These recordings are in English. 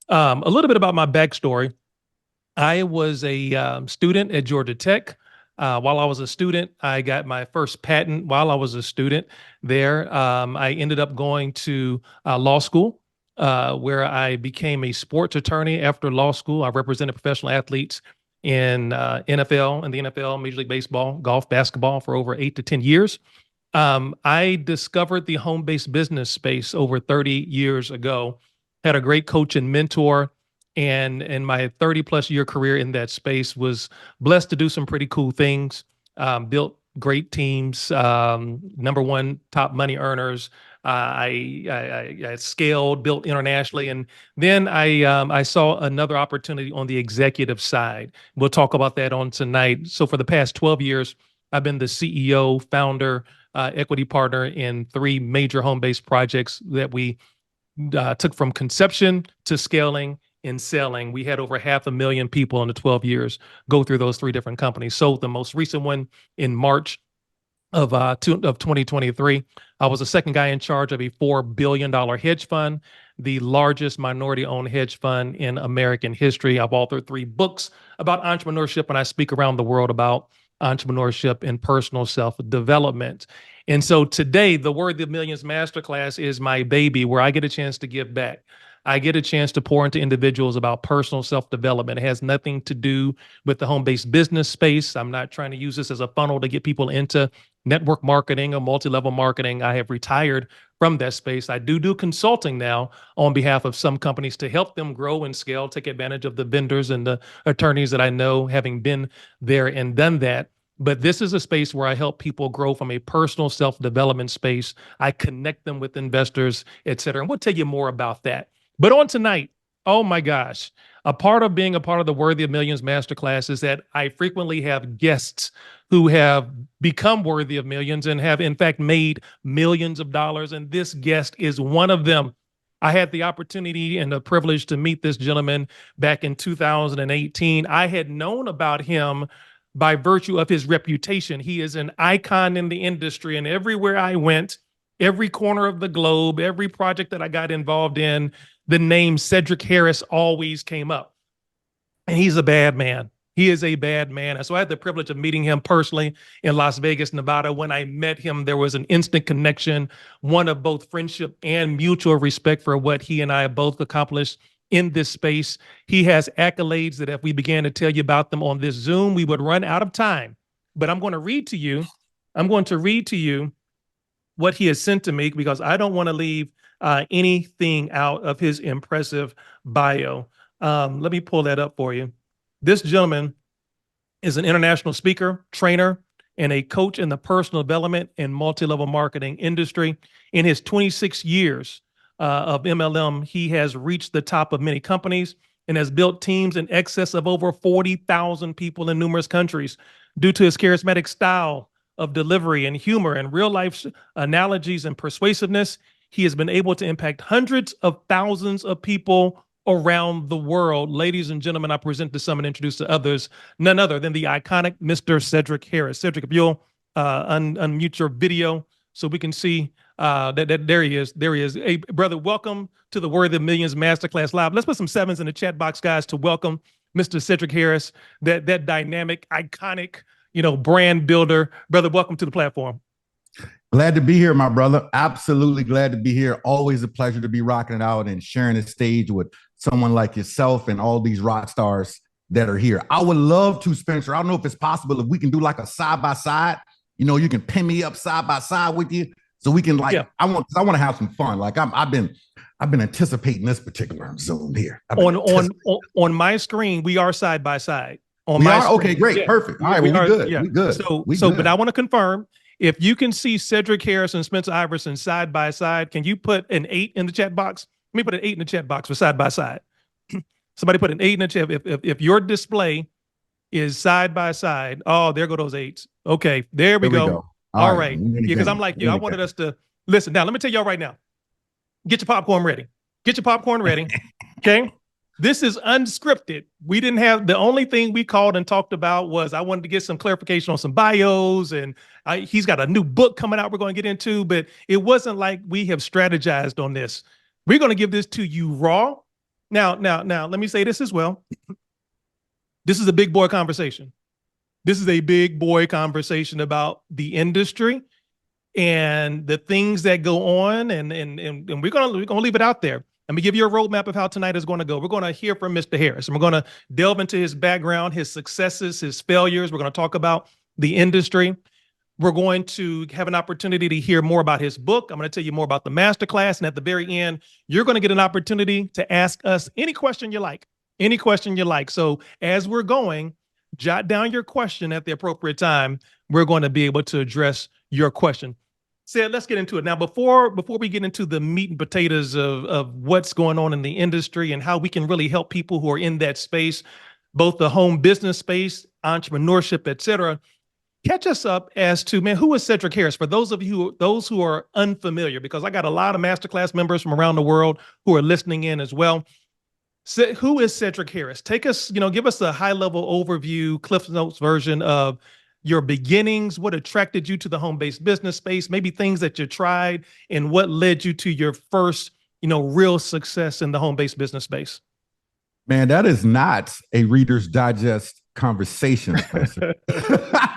A little bit about my backstory. I was a student at Georgia Tech. While I was a student, I got my first patent while I was a student there. I ended up going to law school, where I became a sports attorney after law school. I represented professional athletes in the NFL, Major League Baseball, golf, basketball for over 8 to 10 years. I discovered the home-based business space over 30 years ago. Had a great coach and mentor, and in my 30 plus year career in that space was blessed to do some pretty cool things. Built great teams, number one top money earners. I scaled, built internationally, and then I saw another opportunity on the executive side. We'll talk about that on tonight. So for the past 12 years, I've been the CEO, founder, equity partner in three major home-based projects that we took from conception to scaling and selling. We had over 500,000 people in the 12 years go through those three different companies. Sold the most recent one in March of 2023. I was the second guy in charge of a $4 billion hedge fund, the largest minority-owned hedge fund in American history. I've authored 3 books about entrepreneurship, and I speak around the world about entrepreneurship and personal self-development. And so today, the Worthy of Millions Masterclass is my baby, where I get a chance to give back. I get a chance to pour into individuals about personal self-development. It has nothing to do with the home-based business space. I'm not trying to use this as a funnel to get people into network marketing or multi-level marketing. I have retired from that space. I do consulting now on behalf of some companies to help them grow and scale, take advantage of the vendors and the attorneys that I know, having been there and done that. But this is a space where I help people grow from a personal self-development space. I connect them with investors, et cetera. And we'll tell you more about that. But on tonight, oh my gosh, a part of being a part of the Worthy of Millions Masterclass is that I frequently have guests who have become worthy of millions and have in fact made millions of dollars. And this guest is one of them. I had the opportunity and the privilege to meet this gentleman back in 2018. I had known about him by virtue of his reputation. He is an icon in the industry, and everywhere I went, every corner of the globe, every project that I got involved in, the name Cedric Harris always came up. And he's a bad man. He is a bad man. And so I had the privilege of meeting him personally in Las Vegas, Nevada. When I met him, there was an instant connection, one of both friendship and mutual respect for what he and I have both accomplished in this space. He has accolades that if we began to tell you about them on this Zoom, we would run out of time. But I'm going to read to you what he has sent to me, because I don't want to leave anything out of his impressive bio. Let me pull that up for you. This gentleman is an international speaker, trainer, and a coach in the personal development and multi-level marketing industry. In his 26 years of MLM, he has reached the top of many companies and has built teams in excess of over 40,000 people in numerous countries. Due to his charismatic style of delivery and humor and real life analogies and persuasiveness, he has been able to impact hundreds of thousands of people around the world. Ladies and gentlemen, I present to some and introduce to others, none other than the iconic Mr. Cedric Harris. Cedric, if you'll unmute your video so we can see that there he is. There he is. Hey, brother, welcome to the Worthy of Millions Masterclass Live. Let's put some sevens in the chat box, guys, to welcome Mr. Cedric Harris, that dynamic, iconic, brand builder. Brother, welcome to the platform. Glad to be here, my brother. Absolutely glad to be here. Always a pleasure to be rocking it out and sharing the stage with someone like yourself and all these rock stars that are here. I would love to, Spencer. I don't know if it's possible if we can do like a side by side. You can pin me up side by side with you, so we can I want to have some fun. Like I've been anticipating this particular Zoom here. On my screen, we are side by side. Okay, great, yeah. Perfect. All right, we good. Yeah. We good. So, but I want to confirm, if you can see Cedric Harris and Spencer Iverson side by side, can you put an 8 in the chat box? Let me put an 8 in the chat box for side by side. Somebody put an 8 in the chat. If your display is side by side, oh, there go those 8s. Okay, there we go. All right. Yeah, because I'm like you. I wanted us to listen. Now, let me tell y'all right now. Get your popcorn ready. Get your popcorn ready. Okay. This is unscripted. We didn't have, the only thing we called and talked about was I wanted to get some clarification on some bios, and he's got a new book coming out we're going to get into, but it wasn't like we have strategized on this. We're going to give this to you raw. Now, let me say this as well. This is a big boy conversation. This is a big boy conversation about the industry and the things that go on, and we're gonna leave it out there. Let me give you a roadmap of how tonight is going to go. We're going to hear from Mr. Harris, and we're going to delve into his background, his successes, his failures. We're going to talk about the industry. We're going to have an opportunity to hear more about his book. I'm going to tell you more about the masterclass, and at the very end, you're going to get an opportunity to ask us any question you like, any question you like. So as we're going, jot down your question at the appropriate time. We're going to be able to address your question. Sid, let's get into it. Now, before we get into the meat and potatoes of what's going on in the industry and how we can really help people who are in that space, both the home business space, entrepreneurship, et cetera, catch us up as to, man, who is Cedric Harris? For those of you, those who are unfamiliar, because I got a lot of masterclass members from around the world who are listening in as well. So who is Cedric Harris? Take us, give us a high-level overview, Cliff Notes version of your beginnings, what attracted you to the home-based business space, maybe things that you tried, and what led you to your first, real success in the home-based business space. Man, that is not a Reader's Digest conversation, Spencer.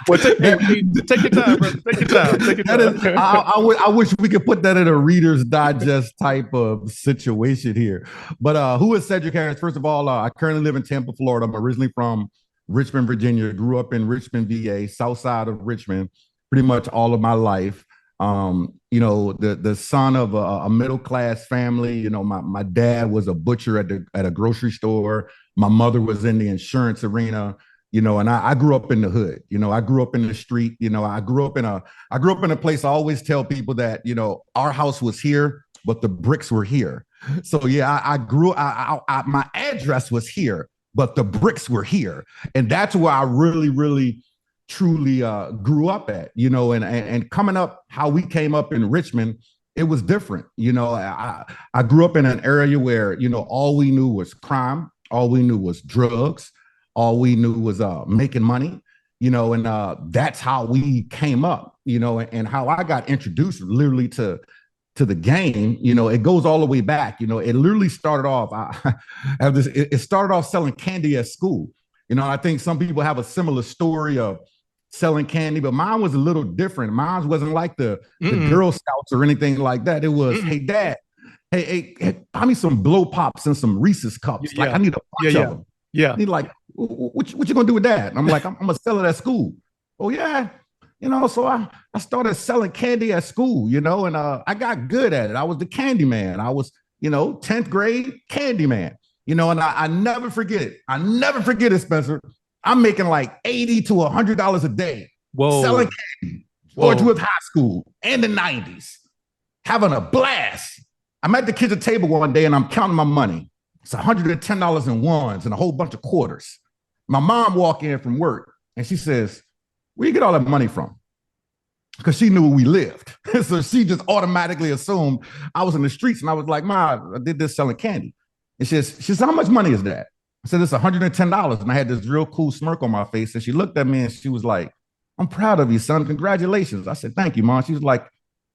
Well, take your time, brother. Take your time. Take your time. I wish we could put that in a Reader's Digest type of situation here. But who is Cedric Harris? First of all, I currently live in Tampa, Florida. I'm originally from Richmond, Virginia. Grew up in Richmond, VA, south side of Richmond, pretty much all of my life. The son of a middle class family. My dad was a butcher at a grocery store. My mother was in the insurance arena. And I grew up in the hood. I grew up in the street. I grew up in a place. I always tell people that our house was here, but the bricks were here. So yeah, I grew. My address was here, but the bricks were here, and that's where I really, really, truly grew up at. And coming up, how we came up in Richmond, it was different. I grew up in an area where all we knew was crime, all we knew was drugs. All we knew was making money, and that's how we came up, and how I got introduced literally to the game. It goes all the way back. It literally started off. It started off selling candy at school. I think some people have a similar story of selling candy, but mine was a little different. Mine wasn't like the Girl Scouts or anything like that. It was, hey, Dad, hey, buy me some blow pops and some Reese's cups. Yeah. Like, I need a bunch of them. Yeah. And he's like, what you gonna do with that? And I'm like, I'm gonna sell it at school. Oh yeah. So I started selling candy at school, and I got good at it. I was the candy man. I was, 10th grade candy man, and I never forget it. I never forget it, Spencer. I'm making like $80 to $100 a day. Whoa. Selling candy. George Woods High School in the 90s. Having a blast. I'm at the kitchen table one day and I'm counting my money. It's $110 in ones and a whole bunch of quarters. My mom walked in from work and she says, where you get all that money from? Because she knew where we lived. So she just automatically assumed I was in the streets. And I was like, Ma, I did this selling candy. And she says, how much money is that? I said, it's $110. And I had this real cool smirk on my face. And she looked at me and she was like, I'm proud of you, son. Congratulations. I said, thank you, Mom. She was like,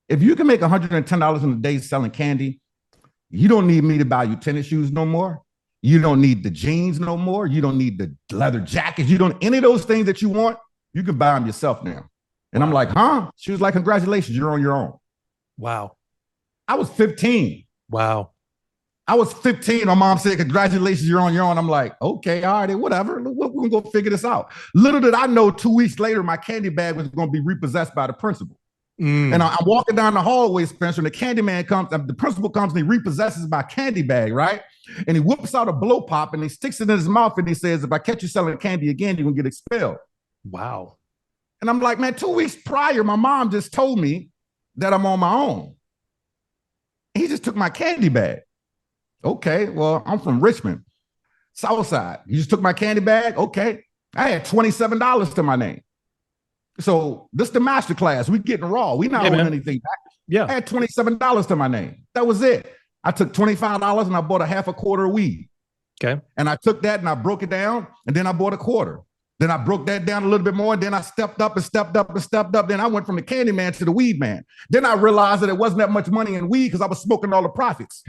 if you can make $110 in a day selling candy, you don't need me to buy you tennis shoes no more. You don't need the jeans no more. You don't need the leather jackets. You don't, any of those things that you want, you can buy them yourself now. And I'm like, huh? She was like, congratulations, you're on your own. Wow. I was 15. Wow. I was 15. My mom said, congratulations, you're on your own. I'm like, okay, all right, whatever. We're going to go figure this out. Little did I know 2 weeks later, my candy bag was going to be repossessed by the principal. And I'm walking down the hallway, Spencer, and the candy man comes, the principal comes and he repossesses my candy bag, right? And he whips out a blow pop and he sticks it in his mouth and he says, if I catch you selling candy again, you're going to get expelled. Wow. And I'm like, man, 2 weeks prior, my mom just told me that I'm on my own. He just took my candy bag. Okay, well, I'm from Richmond, Southside. You just took my candy bag? Okay. I had $27 to my name. So this is the master class. We getting raw. We not owing anything back. Yeah. I had $27 to my name. That was it. I took $25 and I bought a half a quarter of weed. Okay. And I took that and I broke it down and then I bought a quarter. Then I broke that down a little bit more. And then I stepped up and stepped up and stepped up. Then I went from the candy man to the weed man. Then I realized that it wasn't that much money in weed because I was smoking all the profits.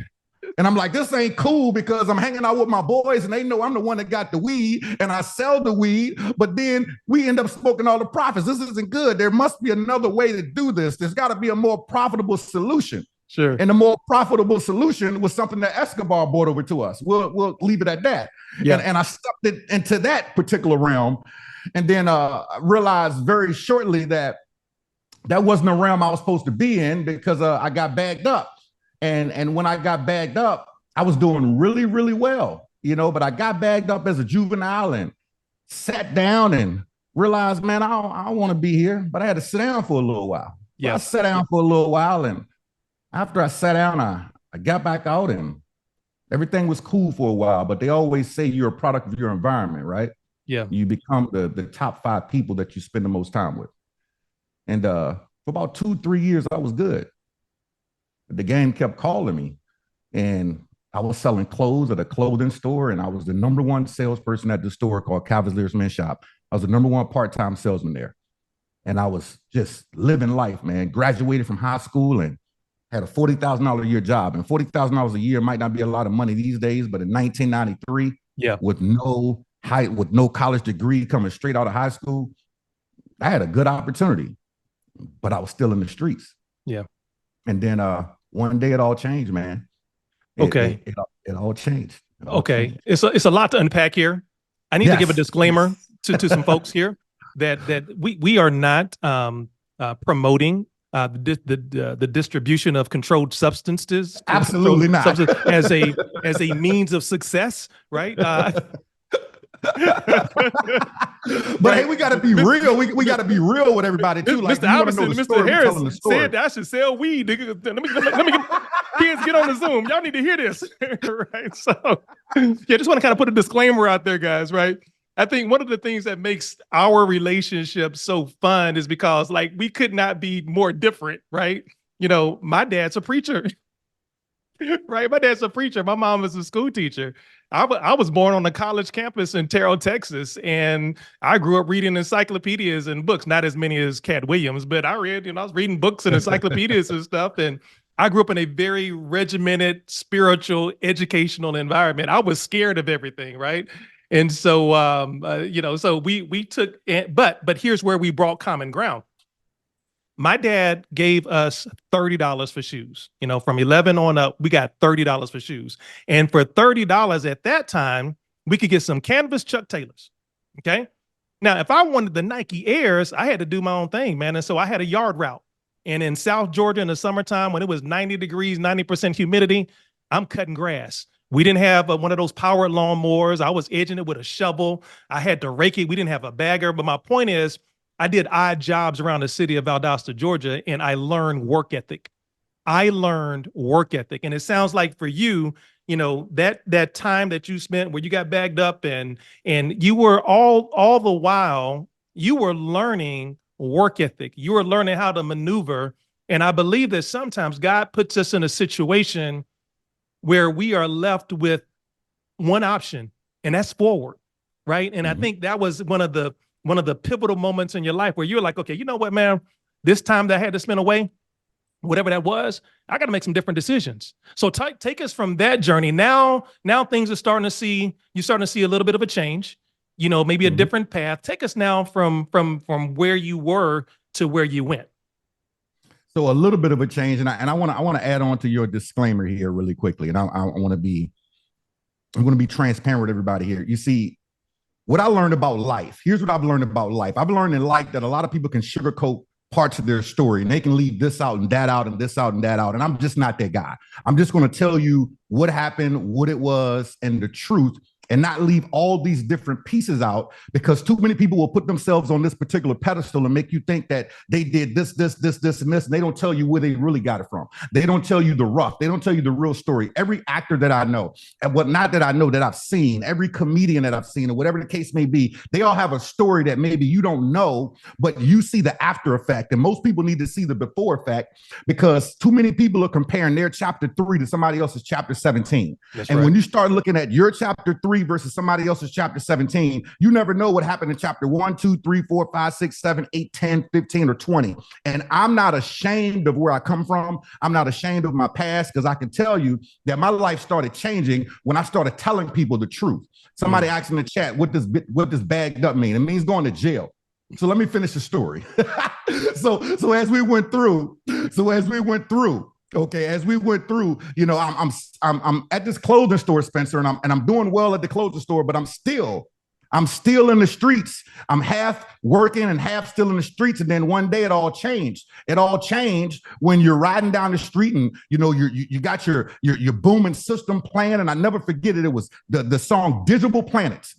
And I'm like, this ain't cool because I'm hanging out with my boys and they know I'm the one that got the weed and I sell the weed, but then we end up smoking all the profits. This isn't good. There must be another way to do this. There's got to be a more profitable solution. Sure. And the more profitable solution was something that Escobar brought over to us. We'll leave it at that. Yeah. And I stepped it into that particular realm and then realized very shortly that wasn't a realm I was supposed to be in because I got bagged up. And when I got bagged up, I was doing really, really well, but I got bagged up as a juvenile and sat down and realized, man, I don't want to be here, but I had to sit down for a little while. Yeah. I sat down for a little while. And after I sat down, I got back out and everything was cool for a while, but they always say you're a product of your environment, right? Yeah. You become the top 5 people that you spend the most time with. And for about 2-3 years, I was good. The game kept calling me and I was selling clothes at a clothing store and I was the #1 salesperson at the store called Cavaliers Men's Shop. I was the #1 part-time salesman there. And I was just living life, man. Graduated from high school and had a $40,000 a year job. And $40,000 a year might not be a lot of money these days, but in 1993, with no college degree coming straight out of high school, I had a good opportunity, but I was still in the streets. Yeah. And then one day it all changed, man. Okay. It all changed. Okay. It's a lot to unpack here. I need to give a disclaimer to some folks here that we are not promoting the distribution of controlled substances. Absolutely not. As a means of success, right? But hey, we got to be real. We got to be real with everybody too. Like Mr. Albertson and Mr. Harris said that I should sell weed. Let me kids get on the Zoom. Y'all need to hear this, right? So, yeah, just want to kind of put a disclaimer out there, guys. Right? I think one of the things that makes our relationship so fun is because, like, we could not be more different, right? My dad's a preacher. Right, my dad's a preacher. My mom is a school teacher. I was born on a college campus in Terrell, Texas, and I grew up reading encyclopedias and books. Not as many as Cat Williams, but I read. I was reading books and encyclopedias and stuff. And I grew up in a very regimented, spiritual, educational environment. I was scared of everything, right? And so, so we took. But here's where we brought common ground. My dad gave us $30 for shoes. From 11 on up, we got $30 for shoes. And for $30 at that time, we could get some canvas Chuck Taylors. Okay. Now, if I wanted the Nike Airs, I had to do my own thing, man. And so I had a yard route. And in South Georgia in the summertime, when it was 90 degrees, 90% humidity, I'm cutting grass. We didn't have one of those powered lawnmowers. I was edging it with a shovel. I had to rake it. We didn't have a bagger. But my point is, I did odd jobs around the city of Valdosta, Georgia, and I learned work ethic. And it sounds like for you, that time that you spent where you got bagged up and you were all the while, you were learning work ethic. You were learning how to maneuver. And I believe that sometimes God puts us in a situation where we are left with one option, and that's forward, right? And I think that was one of the pivotal moments in your life where you're like, okay, you know what, man, this time that I had to spend away, whatever that was, I got to make some different decisions. So take us from that journey. Now things are you're starting to see a little bit of a change, maybe a different path. Take us now from where you were to where you went. So a little bit of a change. And I want to add on to your disclaimer here really quickly. And I'm going to be transparent with everybody here. You see, what I learned about life, here's what I've learned about life. I've learned in life that a lot of people can sugarcoat parts of their story and they can leave this out and that out and this out and that out. And I'm just not that guy. I'm just going to tell you what happened, what it was, and the truth, and not leave all these different pieces out, because too many people will put themselves on this particular pedestal and make you think that they did this, and this, and they don't tell you where they really got it from. They don't tell you the rough. They don't tell you the real story. Every actor that I know, and not that I know, that I've seen, every comedian that I've seen, or whatever the case may be, they all have a story that maybe you don't know, but you see the after effect. And most people need to see the before effect, because too many people are comparing their chapter 3 to somebody else's chapter 17. That's and right. When you start looking at your chapter 3 3 versus somebody else's chapter 17, you never know what happened in chapter 1, 2, 3, 4, 5, 6, 7, 8, 10, 15, or 20. And I'm not ashamed of where I come from. I'm not ashamed of my past, because I can tell you that my life started changing when I started telling people the truth. Somebody asked in the chat, what does bagged up mean? It means going to jail. So let me finish the story. so as we went through, you know, I'm at this clothing store, Spencer, and I'm doing well at the clothing store, but I'm still in the streets. I'm half working and half still in the streets. And then one day it all changed. It all changed when you're riding down the street and, you know, you got your booming system playing. And I never forget it. It was the song Digital Planets.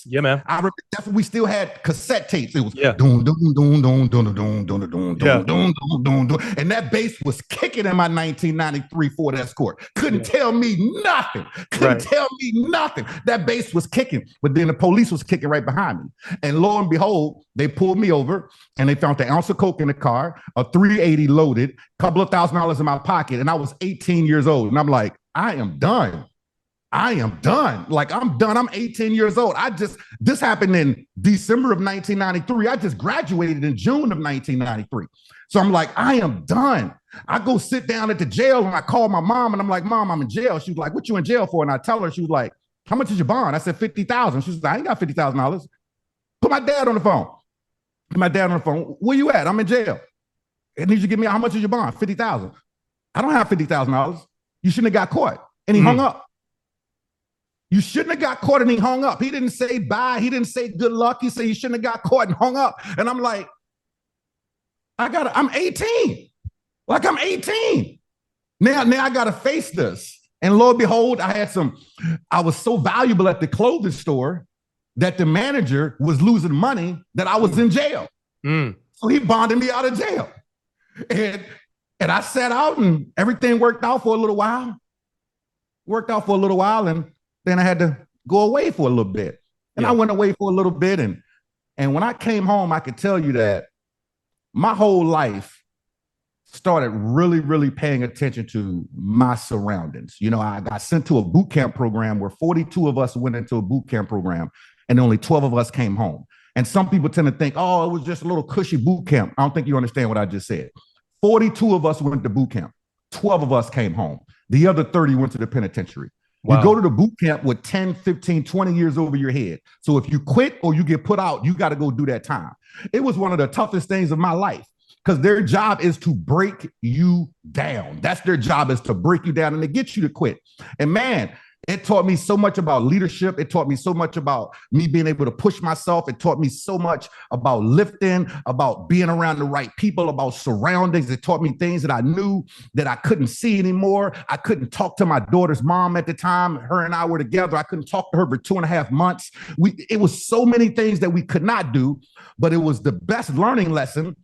Yeah, man. I remember that's when we still had cassette tapes. It was doom, doom, doom, doom, doom, doom, doom, doom, doom, doom, doom, doom, doom. And that bass was kicking in my 1993 Ford Escort. Couldn't tell me nothing. That bass was kicking. But then the police was kicking right behind me. And lo and behold, they pulled me over and they found an ounce of coke in the car, a 380 loaded, a couple of $1,000s in my pocket. And I was 18 years old. And I'm like, I am done. Like, I'm done. I'm 18 years old. This happened in December of 1993. I just graduated in June of 1993. So I'm like, I am done. I go sit down at the jail and I call my mom and I'm like, Mom, I'm in jail. She was like, what you in jail for? And I tell her, she was like, how much is your bond? I said, $50,000. She was like, I ain't got $50,000. Put my dad on the phone. Where you at? I'm in jail. I need you to give me, how much is your bond? $50,000. I don't have $50,000. You shouldn't have got caught. And he hung up. You shouldn't have got caught, and he hung up. He didn't say bye. He didn't say good luck. He said you shouldn't have got caught and hung up. And I'm like, I'm 18. Like, I'm 18. Now I got to face this. And lo and behold, I was so valuable at the clothing store that the manager was losing money that I was in jail. So he bonded me out of jail. And I sat out and everything worked out for a little while. And then I had to go away for a little bit. And I went away for a little bit. And when I came home, I could tell you that my whole life started really, really paying attention to my surroundings. You know, I got sent to a boot camp program where 42 of us went into a boot camp program and only 12 of us came home. And some people tend to think, oh, it was just a little cushy boot camp. I don't think you understand what I just said. 42 of us went to boot camp. 12 of us came home. The other 30 went to the penitentiary. Wow. You go to the boot camp with 10, 15, 20 years over your head. So if you quit or you get put out, you got to go do that time. It was one of the toughest things of my life, because their job is to break you down. That's their job, is to break you down and to get you to quit. And man, it taught me so much about leadership. It taught me so much about me being able to push myself. It taught me so much about lifting, about being around the right people, about surroundings. It taught me things that I knew that I couldn't see anymore. I couldn't talk to my daughter's mom at the time. Her and I were together. I couldn't talk to her for 2.5 months. It was so many things that we could not do, but it was the best learning lesson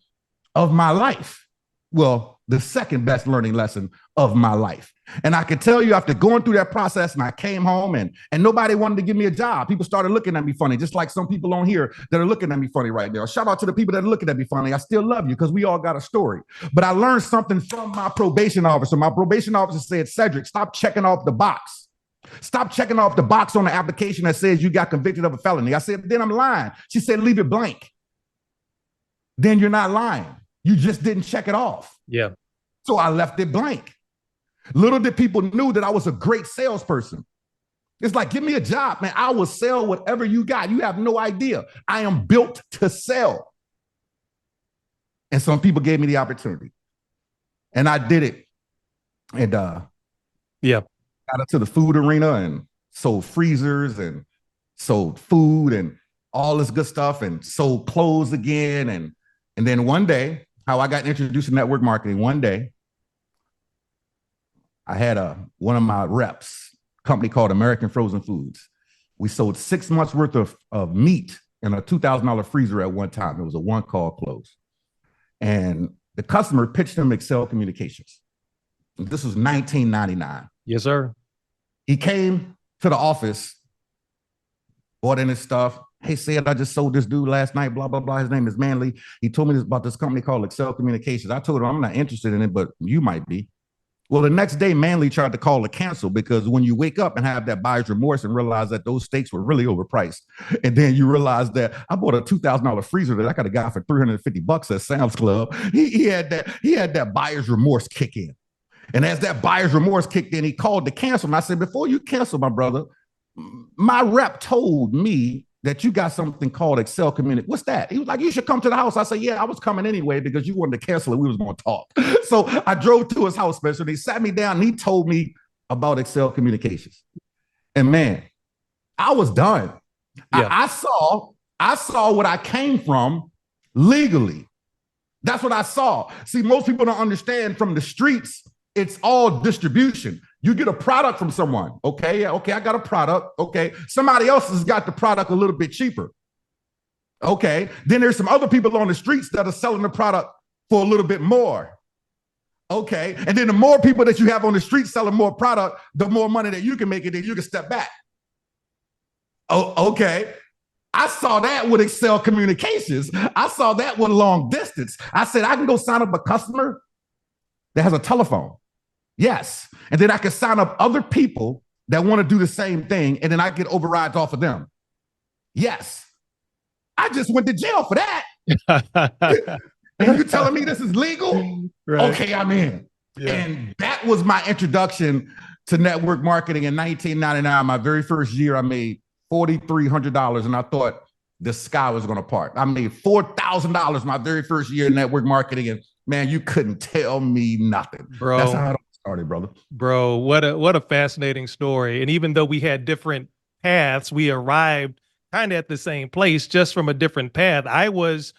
of my life. Well, the second best learning lesson of my life. And I can tell you, after going through that process, and I came home and nobody wanted to give me a job. People started looking at me funny, just like some people on here that are looking at me funny right now. Shout out to the people that are looking at me funny. I still love you, because we all got a story. But I learned something from my probation officer. My probation officer said, Cedric, stop checking off the box. Stop checking off the box on the application that says you got convicted of a felony. I said, then I'm lying. She said, leave it blank. Then you're not lying. You just didn't check it off. Yeah. So I left it blank. Little did people knew that I was a great salesperson. It's like, give me a job, man. I will sell whatever you got. You have no idea. I am built to sell. And some people gave me the opportunity. And I did it. And got into the food arena and sold freezers and sold food and all this good stuff, and sold clothes again. And then one day, how I got introduced to network marketing, one day, I had one of my reps, company called American Frozen Foods. We sold 6 months worth of meat in a $2,000 freezer at one time. It was a one-call close. And the customer pitched him Excel Communications. This was 1999. Yes, sir. He came to the office, bought in his stuff. Hey, said, I just sold this dude last night, blah, blah, blah. His name is Manley. He told me about this company called Excel Communications. I told him I'm not interested in it, but you might be. Well, the next day, Manly tried to call to cancel because when you wake up and have that buyer's remorse and realize that those steaks were really overpriced, and then you realize that I bought a $2,000 freezer that I could have got for $350 at Sam's Club. He had that buyer's remorse kick in, and as that buyer's remorse kicked in, he called to cancel. And I said, before you cancel, my brother, my rep told me that you got something called Excel Community. What's that? He was like, you should come to the house. I said, yeah, I was coming anyway because you wanted to cancel it. We was going to talk. So I drove to his house, Spencer. And he sat me down and he told me about Excel Communications. And man, I was done. Yeah. I saw what I came from legally. That's what I saw. See, most people don't understand from the streets, it's all distribution. You get a product from someone. Okay, I got a product. Okay, somebody else has got the product a little bit cheaper. Okay, then there's some other people on the streets that are selling the product for a little bit more. Okay, and then the more people that you have on the street selling more product, the more money that you can make, and then you can step back. Oh, okay. I saw that with Excel Communications. I saw that with long distance. I said, I can go sign up a customer that has a telephone. Yes. And then I can sign up other people that want to do the same thing, and then I get overrides off of them. Yes. I just went to jail for that. And you telling me this is legal? Right. Okay, I'm in. Yeah. And that was my introduction to network marketing in 1999. My very first year, I made $4,300, and I thought the sky was going to part. I made $4,000 my very first year in network marketing, and man, you couldn't tell me nothing. Bro, that's how it started, brother. Bro, what a fascinating story. And even though we had different paths, we arrived kind of at the same place, just from a different path. I was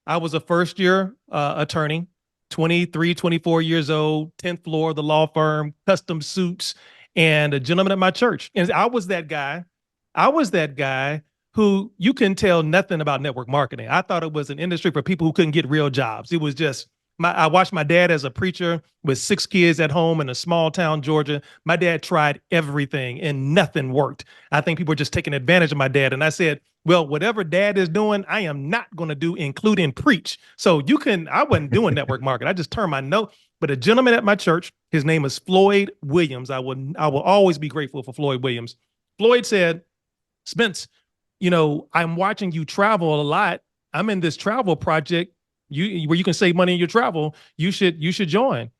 a first year attorney, 23, 24 years old, 10th floor of the law firm, custom suits, and a gentleman at my church. And I was that guy who you couldn't tell nothing about network marketing. I thought it was an industry for people who couldn't get real jobs. It was just, I watched my dad as a preacher with 6 kids at home in a small town, Georgia. My dad tried everything and nothing worked. I think people were just taking advantage of my dad. And I said, well, whatever dad is doing, I am not going to do, including preach. So I wasn't doing network marketing. I just turned my note. But a gentleman at my church, his name is Floyd Williams. I will always be grateful for Floyd Williams. Floyd said, Spence, I'm watching you travel a lot. I'm in this travel project where you can save money in your travel. You should join.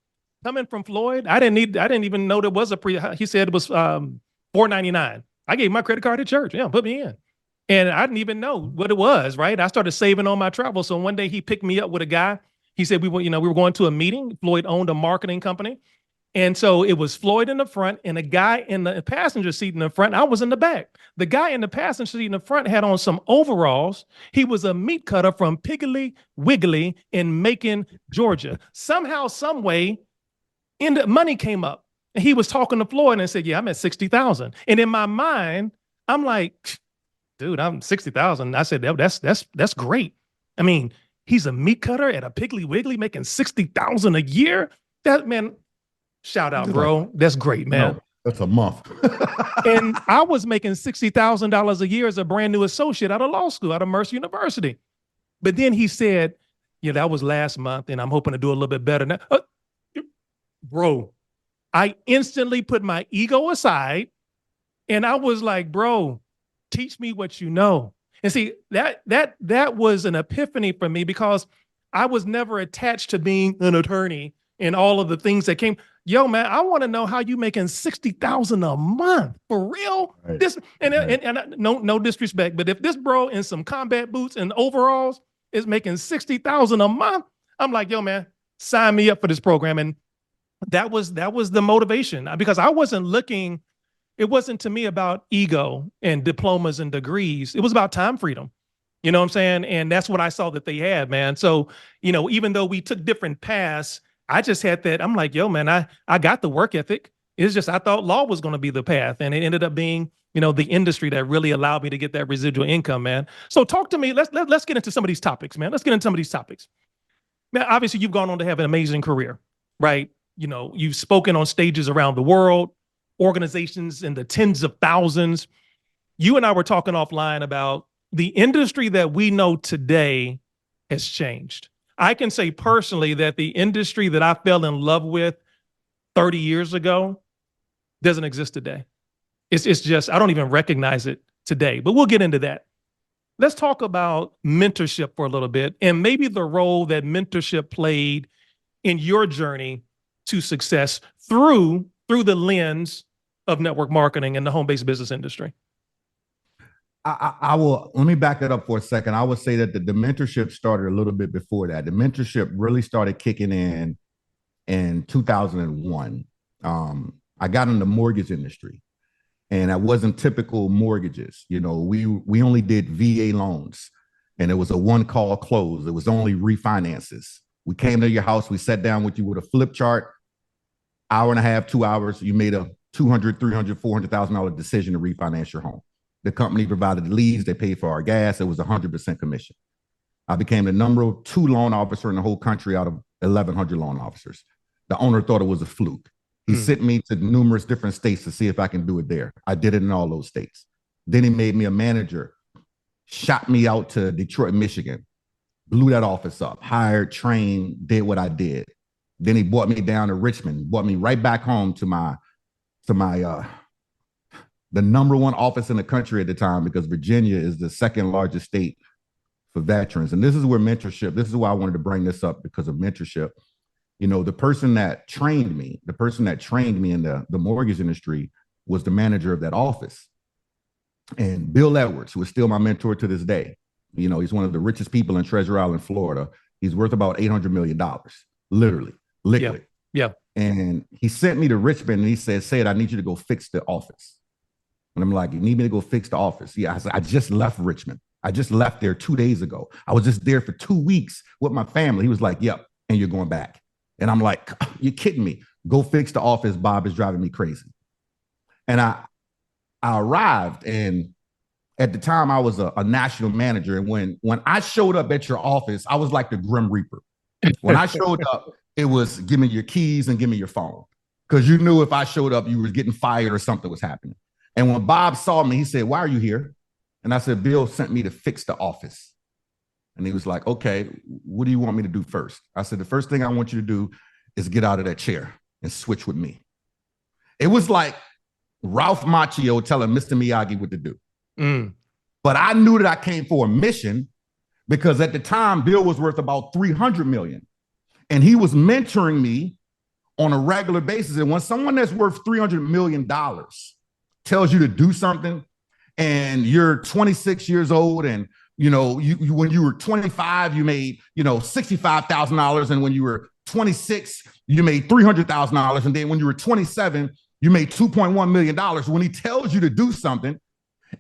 Coming from Floyd, I didn't even know there was he said it was $4.99. I gave my credit card to church. Yeah, put me in. And I didn't even know what it was, right? I started saving on my travel. So one day he picked me up with a guy. He said we were going to a meeting. Floyd owned a marketing company. And so it was Floyd in the front and a guy in the passenger seat in the front. I was in the back. The guy in the passenger seat in the front had on some overalls. He was a meat cutter from Piggly Wiggly in Macon, Georgia. Somehow, some way, money came up. And he was talking to Floyd and said, yeah, I'm at 60,000. And in my mind, I'm like, dude, I'm 60,000. I said, that's great. I mean, he's a meat cutter at a Piggly Wiggly making 60,000 a year. That, man, shout out, bro. That's great, man. No, that's a month. And I was making $60,000 a year as a brand new associate out of law school, out of Mercer University. But then he said, yeah, that was last month, and I'm hoping to do a little bit better now. Bro, I instantly put my ego aside, and I was like, bro, teach me what you know. And see, that was an epiphany for me because I was never attached to being an attorney and all of the things that came. Yo, man, I want to know how you making 60,000 a month for real. Right. And no disrespect, but if this bro in some combat boots and overalls is making 60,000 a month, I'm like, yo, man, sign me up for this program. And that was the motivation because I wasn't looking. It wasn't to me about ego and diplomas and degrees. It was about time freedom. You know what I'm saying? And that's what I saw that they had, man. So, even though we took different paths, I just had that. I'm like, yo, man, I got the work ethic. It's just I thought law was going to be the path. And it ended up being, the industry that really allowed me to get that residual income, man. So talk to me. Let's get into some of these topics, man. Let's get into some of these topics. Man, obviously, you've gone on to have an amazing career, right? You've spoken on stages around the world, organizations in the tens of thousands. You and I were talking offline about the industry that we know today has changed. I can say personally that the industry that I fell in love with 30 years ago doesn't exist today. It's just, I don't even recognize it today, but we'll get into that. Let's talk about mentorship for a little bit, and maybe the role that mentorship played in your journey to success through the lens of network marketing and the home-based business industry. I will, let me back that up for a second. I would say that the mentorship started a little bit before that. The mentorship really started kicking in 2001. I got in the mortgage industry, and that wasn't typical mortgages. You know, we only did VA loans, and it was a one call close. It was only refinances. We came to your house, we sat down with you with a flip chart, hour and a half, 2 hours. You made a $200,000, $300,000, $400,000 decision to refinance your home. The company provided the leads, they paid for our gas. It was 100% commission. I became the number 2 loan officer in the whole country out of 1,100 loan officers. The owner thought it was a fluke. He sent me to numerous different states to see if I can do it there. I did it in all those states. Then he made me a manager, shot me out to Detroit, Michigan, blew that office up, hired, trained, did what I did. Then he brought me down to Richmond, brought me right back home to my the number 1 office in the country at the time, because Virginia is the second largest state for veterans. And this is where mentorship, this is why I wanted to bring this up, because of mentorship. You know, the person that trained me in the mortgage industry was the manager of that office. And Bill Edwards, who is still my mentor to this day. You know, he's one of the richest people in Treasure Island, Florida. He's worth about $800 million, literally, liquid. Yeah. And he sent me to Richmond, and he said, "Say it, I need you to go fix the office." And I'm like, "You need me to go fix the office?" Yeah, I said, "I just left Richmond. I just left there 2 days ago. I was just there for 2 weeks with my family." He was like, "Yep, and you're going back." And I'm like, "You're kidding me. Go fix the office. Bob is driving me crazy." And I arrived, and at the time I was a national manager. And when I showed up at your office, I was like the Grim Reaper. When I showed up, it was give me your keys and give me your phone. Because you knew if I showed up, you were getting fired or something was happening. And when Bob saw me, he said, "Why are you here?" And I said, "Bill sent me to fix the office." And he was like, "Okay, what do you want me to do first?" I said, "The first thing I want you to do is get out of that chair and switch with me." It was like Ralph Macchio telling Mr. Miyagi what to do. But I knew that I came for a mission, because at the time, Bill was worth about $300 million. And he was mentoring me on a regular basis. And when someone that's worth $300 million tells you to do something, and you're 26 years old, and you know, you when you were 25, you made, you know, $65,000, and when you were 26, you made $300,000, and then when you were 27, you made $2.1 million. When he tells you to do something,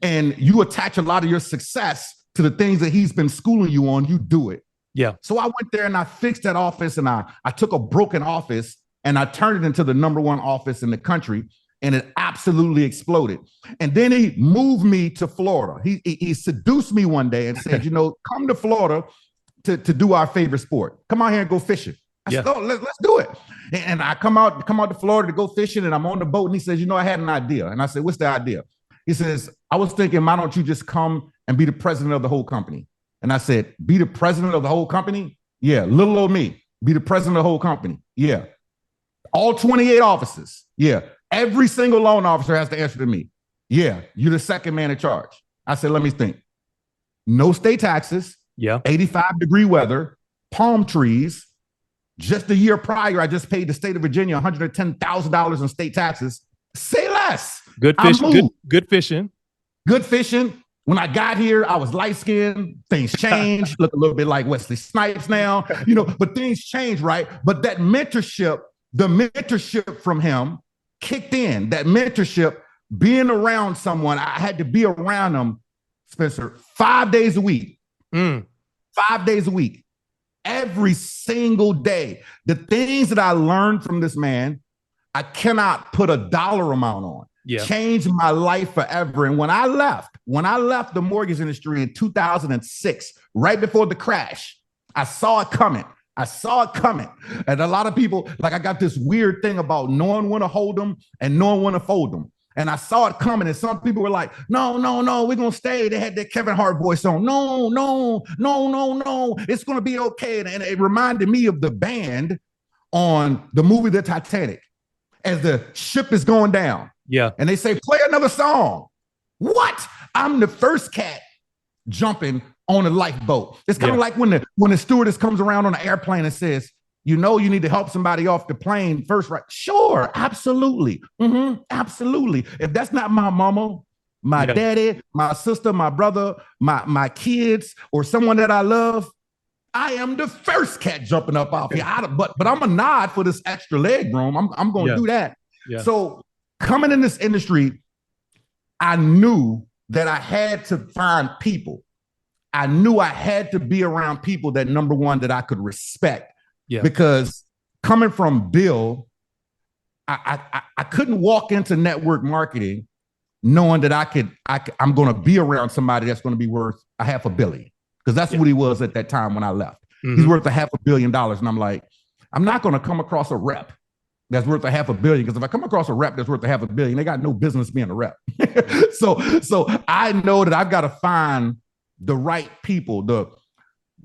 and you attach a lot of your success to the things that he's been schooling you on, you do it. Yeah. So I went there and I fixed that office, and I took a broken office and I turned it into the number 1 office in the country, and it absolutely exploded. And then he moved me to Florida. He seduced me one day and said, "You know, come to Florida to do our favorite sport. Come out here and go fishing." I said, "Oh, let's do it." And I come out to Florida to go fishing, and I'm on the boat, and he says, "You know, I had an idea." And I said, "What's the idea?" He says, "I was thinking, why don't you just come and be the president of the whole company?" And I said, "Be the president of the whole company?" "Yeah." "Little old me, be the president of the whole company?" "Yeah." "All 28 offices?" "Yeah." "Every single loan officer has to answer to me?" "Yeah." "You're the second man in charge." I said, "Let me think. No state taxes. Yeah. 85-degree weather, palm trees. Just the year prior, I just paid the state of Virginia $110,000 in state taxes. Say less." Good fishing. Good fishing. Good fishing. When I got here, I was light-skinned. Things changed. Look a little bit like Wesley Snipes now, you know, but things changed, right? But that mentorship, the mentorship from him kicked in. That mentorship, being around someone, I had to be around them, Spencer, 5 days a week. 5 days a week. Every single day. The things that I learned from this man, I cannot put a dollar amount on. Yeah. Changed my life forever. And when I left the mortgage industry in 2006, right before the crash, I saw it coming. And a lot of people, like, I got this weird thing about knowing when to hold them and knowing when to fold them. And I saw it coming. And some people were like, no, we're going to stay. They had their Kevin Hart voice on. No, it's going to be okay. And it reminded me of the band on the movie The Titanic. as the ship is going down. Yeah. And they say, play another song. What? I'm the first cat jumping on a lifeboat. It's kind of like when the stewardess comes around on an airplane and says, you know, you need to help somebody off the plane first, right? Sure, absolutely. Absolutely. If that's not my mama, my daddy, my sister, my brother, my kids, or someone that I love, I am the first cat jumping up off here. But I'm a nod for this extra leg room. I'm going to do that. Yeah. So coming in this industry, I knew that I had to find people. I knew I had to be around people that, number one, that I could respect. Yeah. Because coming from Bill, I couldn't walk into network marketing knowing that I'm going to be around somebody that's going to be worth $500 million, because that's what he was at that time when I left. He's worth $500 million, and I'm like, I'm not going to come across a rep that's worth $500 million, because if I come across a rep that's worth $500 million, they got no business being a rep. So I know that I've got to find the right people, the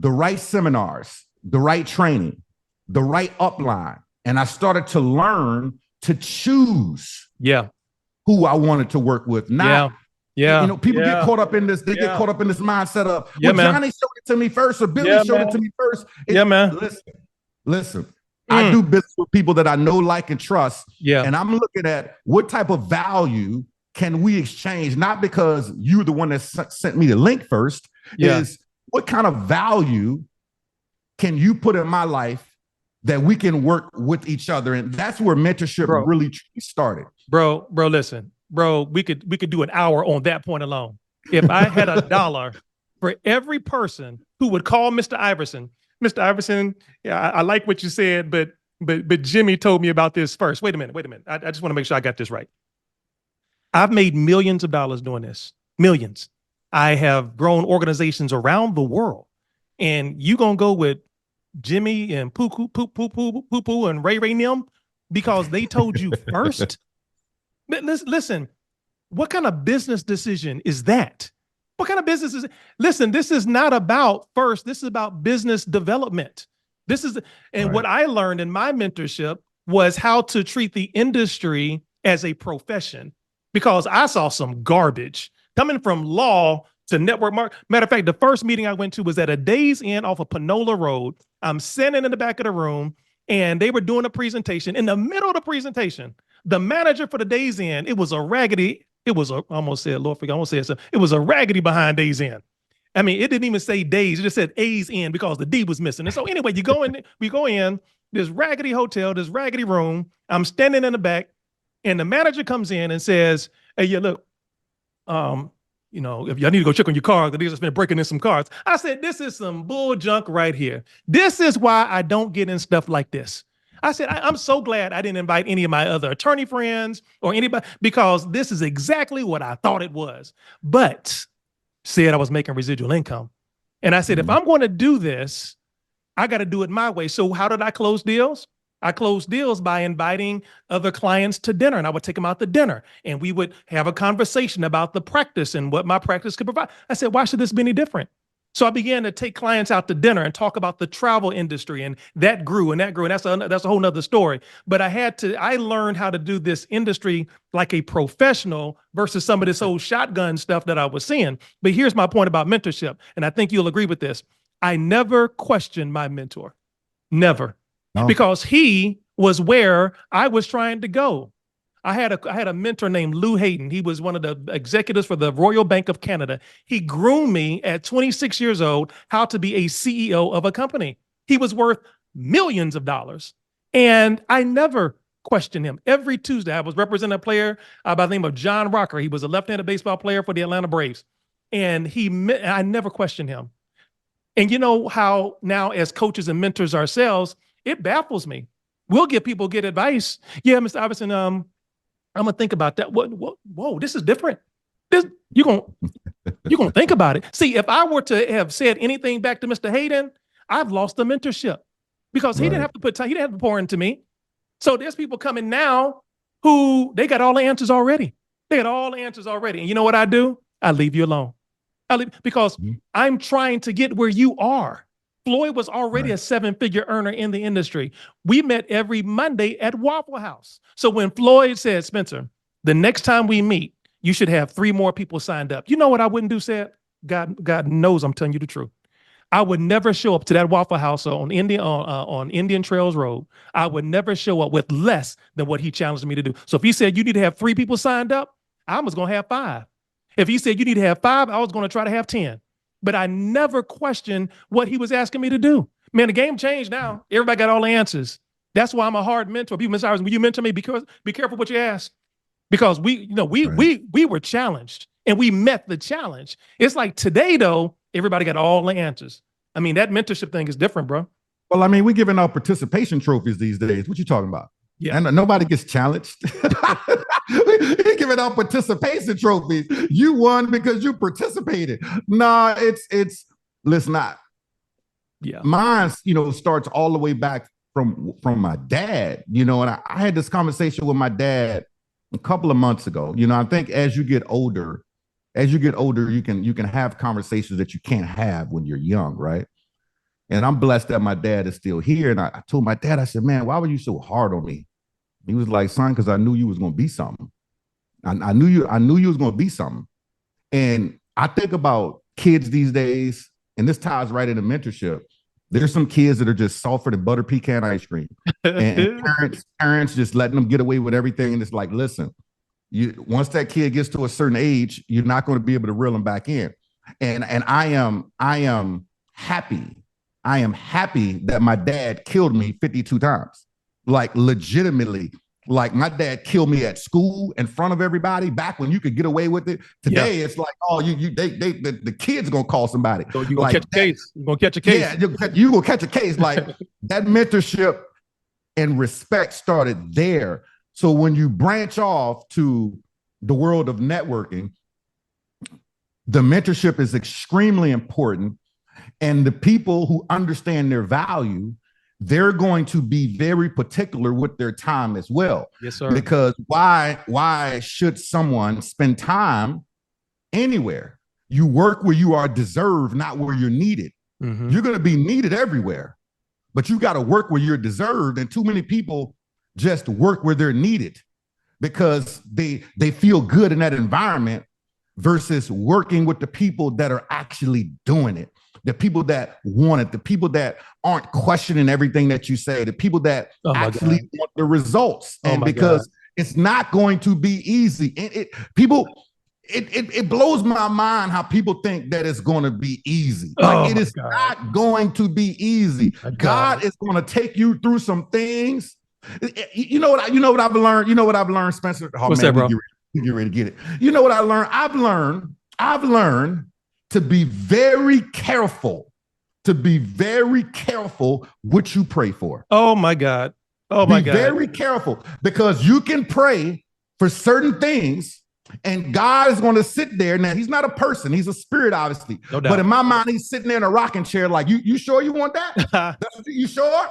right seminars, the right training, the right upline. And I started to learn to choose who I wanted to work with. Not, you know, people get caught up in this, they get caught up in this mindset of, well, Johnny showed it to me first, or Billy showed it to me first. Listen, I do business with people that I know, like, and trust. And I'm looking at what type of value can we exchange, not because you're the one that sent me the link first, is what kind of value can you put in my life that we can work with each other. And that's where mentorship really started. Bro, listen, we could do an hour on that point alone. If I had $1 for every person who would call Mr. Iverson, I like what you said, but Jimmy told me about this first. Wait a minute. I just want to make sure I got this right. I've made millions of dollars doing this. Millions. I have grown organizations around the world. And you gonna go with Jimmy and Poo and Ray Nim because they told you first? Listen, what kind of business decision is that? What kind of business is it? Listen, this is not about first. This is about business development. What I learned in my mentorship was how to treat the industry as a profession, because I saw some garbage coming from law to network marketing. Matter of fact, the first meeting I went to was at a Days Inn off of Panola Road. I'm sitting in the back of the room, and they were doing a presentation. In the middle of the presentation, the manager for the Days Inn, it was a raggedy behind Days Inn. I mean, it didn't even say Days, it just said A's Inn because the D was missing. And so anyway, we go in this raggedy hotel, this raggedy room. I'm standing in the back, and the manager comes in and says, hey, look, you know, if y'all need to go check on your car, they've just been breaking in some cars. I said, this is some bull junk right here. This is why I don't get in stuff like this. I said, I'm so glad I didn't invite any of my other attorney friends or anybody, because this is exactly what I thought it was. But said I was making residual income. And I said, if I'm going to do this, I got to do it my way. So how did I close deals? I closed deals by inviting other clients to dinner, and I would take them out to dinner, and we would have a conversation about the practice and what my practice could provide. I said, why should this be any different? So I began to take clients out to dinner and talk about the travel industry, and that grew and that grew. And that's a whole nother story. But I learned how to do this industry like a professional versus some of this old shotgun stuff that I was seeing. But here's my point about mentorship, and I think you'll agree with this. I never questioned my mentor. Never. No. Because he was where I was trying to go. I had a mentor named Lou Hayden. He was one of the executives for the Royal Bank of Canada. He groomed me at 26 years old how to be a CEO of a company. He was worth millions of dollars. And I never questioned him. Every Tuesday, I was representing a player by the name of John Rocker. He was a left-handed baseball player for the Atlanta Braves. And I never questioned him. And you know how now as coaches and mentors ourselves, it baffles me. We'll get advice. Yeah, Mr. Iverson, I'm gonna think about that. Whoa, this is different. You're gonna think about it. See, if I were to have said anything back to Mr. Hayden, I've lost the mentorship because he didn't have to put time, he didn't have to pour into me. So there's people coming now who they got all the answers already. And you know what I do? I leave you alone. Because I'm trying to get where you are. Floyd was already a 7-figure earner in the industry. We met every Monday at Waffle House. So when Floyd said, Spencer, the next time we meet, you should have 3 more people signed up. You know what I wouldn't do, said? God knows I'm telling you the truth. I would never show up to that Waffle House on Indian Trails Road. I would never show up with less than what he challenged me to do. So if he said you need to have 3 people signed up, I was going to have 5. If he said you need to have 5, I was going to try to have 10. But I never questioned what he was asking me to do. Man, the game changed now. Everybody got all the answers. That's why I'm a hard mentor. People, Mr. Iris, will you mentor me? Because be careful what you ask. Because we were challenged and we met the challenge. It's like today, though, everybody got all the answers. I mean, that mentorship thing is different, bro. Well, I mean, we're giving out participation trophies these days. What you talking about? Yeah. And nobody gets challenged. We're giving out participation trophies. You won because you participated. Nah, it's listen, mine, starts all the way back from my dad, and I had this conversation with my dad a couple of months ago. I think as you get older, you can have conversations that you can't have when you're young, right? And I'm blessed that my dad is still here. And I told my dad, I said, man, why were you so hard on me? He was like, son, because I knew you was going to be something. I knew you was going to be something. And I think about kids these days, and this ties right into mentorship. There's some kids that are just softer than butter pecan ice cream. and parents just letting them get away with everything. And it's like, listen, once that kid gets to a certain age, you're not going to be able to reel them back in. And I am happy. I am happy that my dad killed me 52 times. Like legitimately, like my dad killed me at school in front of everybody back when you could get away with it. Today, It's like, oh, the kid's gonna call somebody. So you're gonna catch a case. You're gonna catch a case. Yeah, you're gonna catch a case. Like that mentorship and respect started there. So when you branch off to the world of networking, the mentorship is extremely important. And the people who understand their value, they're going to be very particular with their time as well. Yes, sir. Because why should someone spend time anywhere? You work where you are deserved, not where you're needed. Mm-hmm. You're going to be needed everywhere, but you got to work where you're deserved. And too many people just work where they're needed because they feel good in that environment versus working with the people that are actually doing it. The people that want it, the people that aren't questioning everything that you say, the people that actually want the results. And because it's not going to be easy. It blows my mind how people think that it's going to be easy. Like it is not going to be easy. God is going to take you through some things. You know what I've learned? You know what I've learned, Spencer? Oh, what's that, bro? Get ready to get it. You know what I learned? I've learned to be very careful what you pray for. Oh my God. Oh my God. Be very careful because you can pray for certain things and God is going to sit there. Now, he's not a person. He's a spirit, obviously. No doubt. But in my mind, he's sitting there in a rocking chair like, you sure you want that? You sure?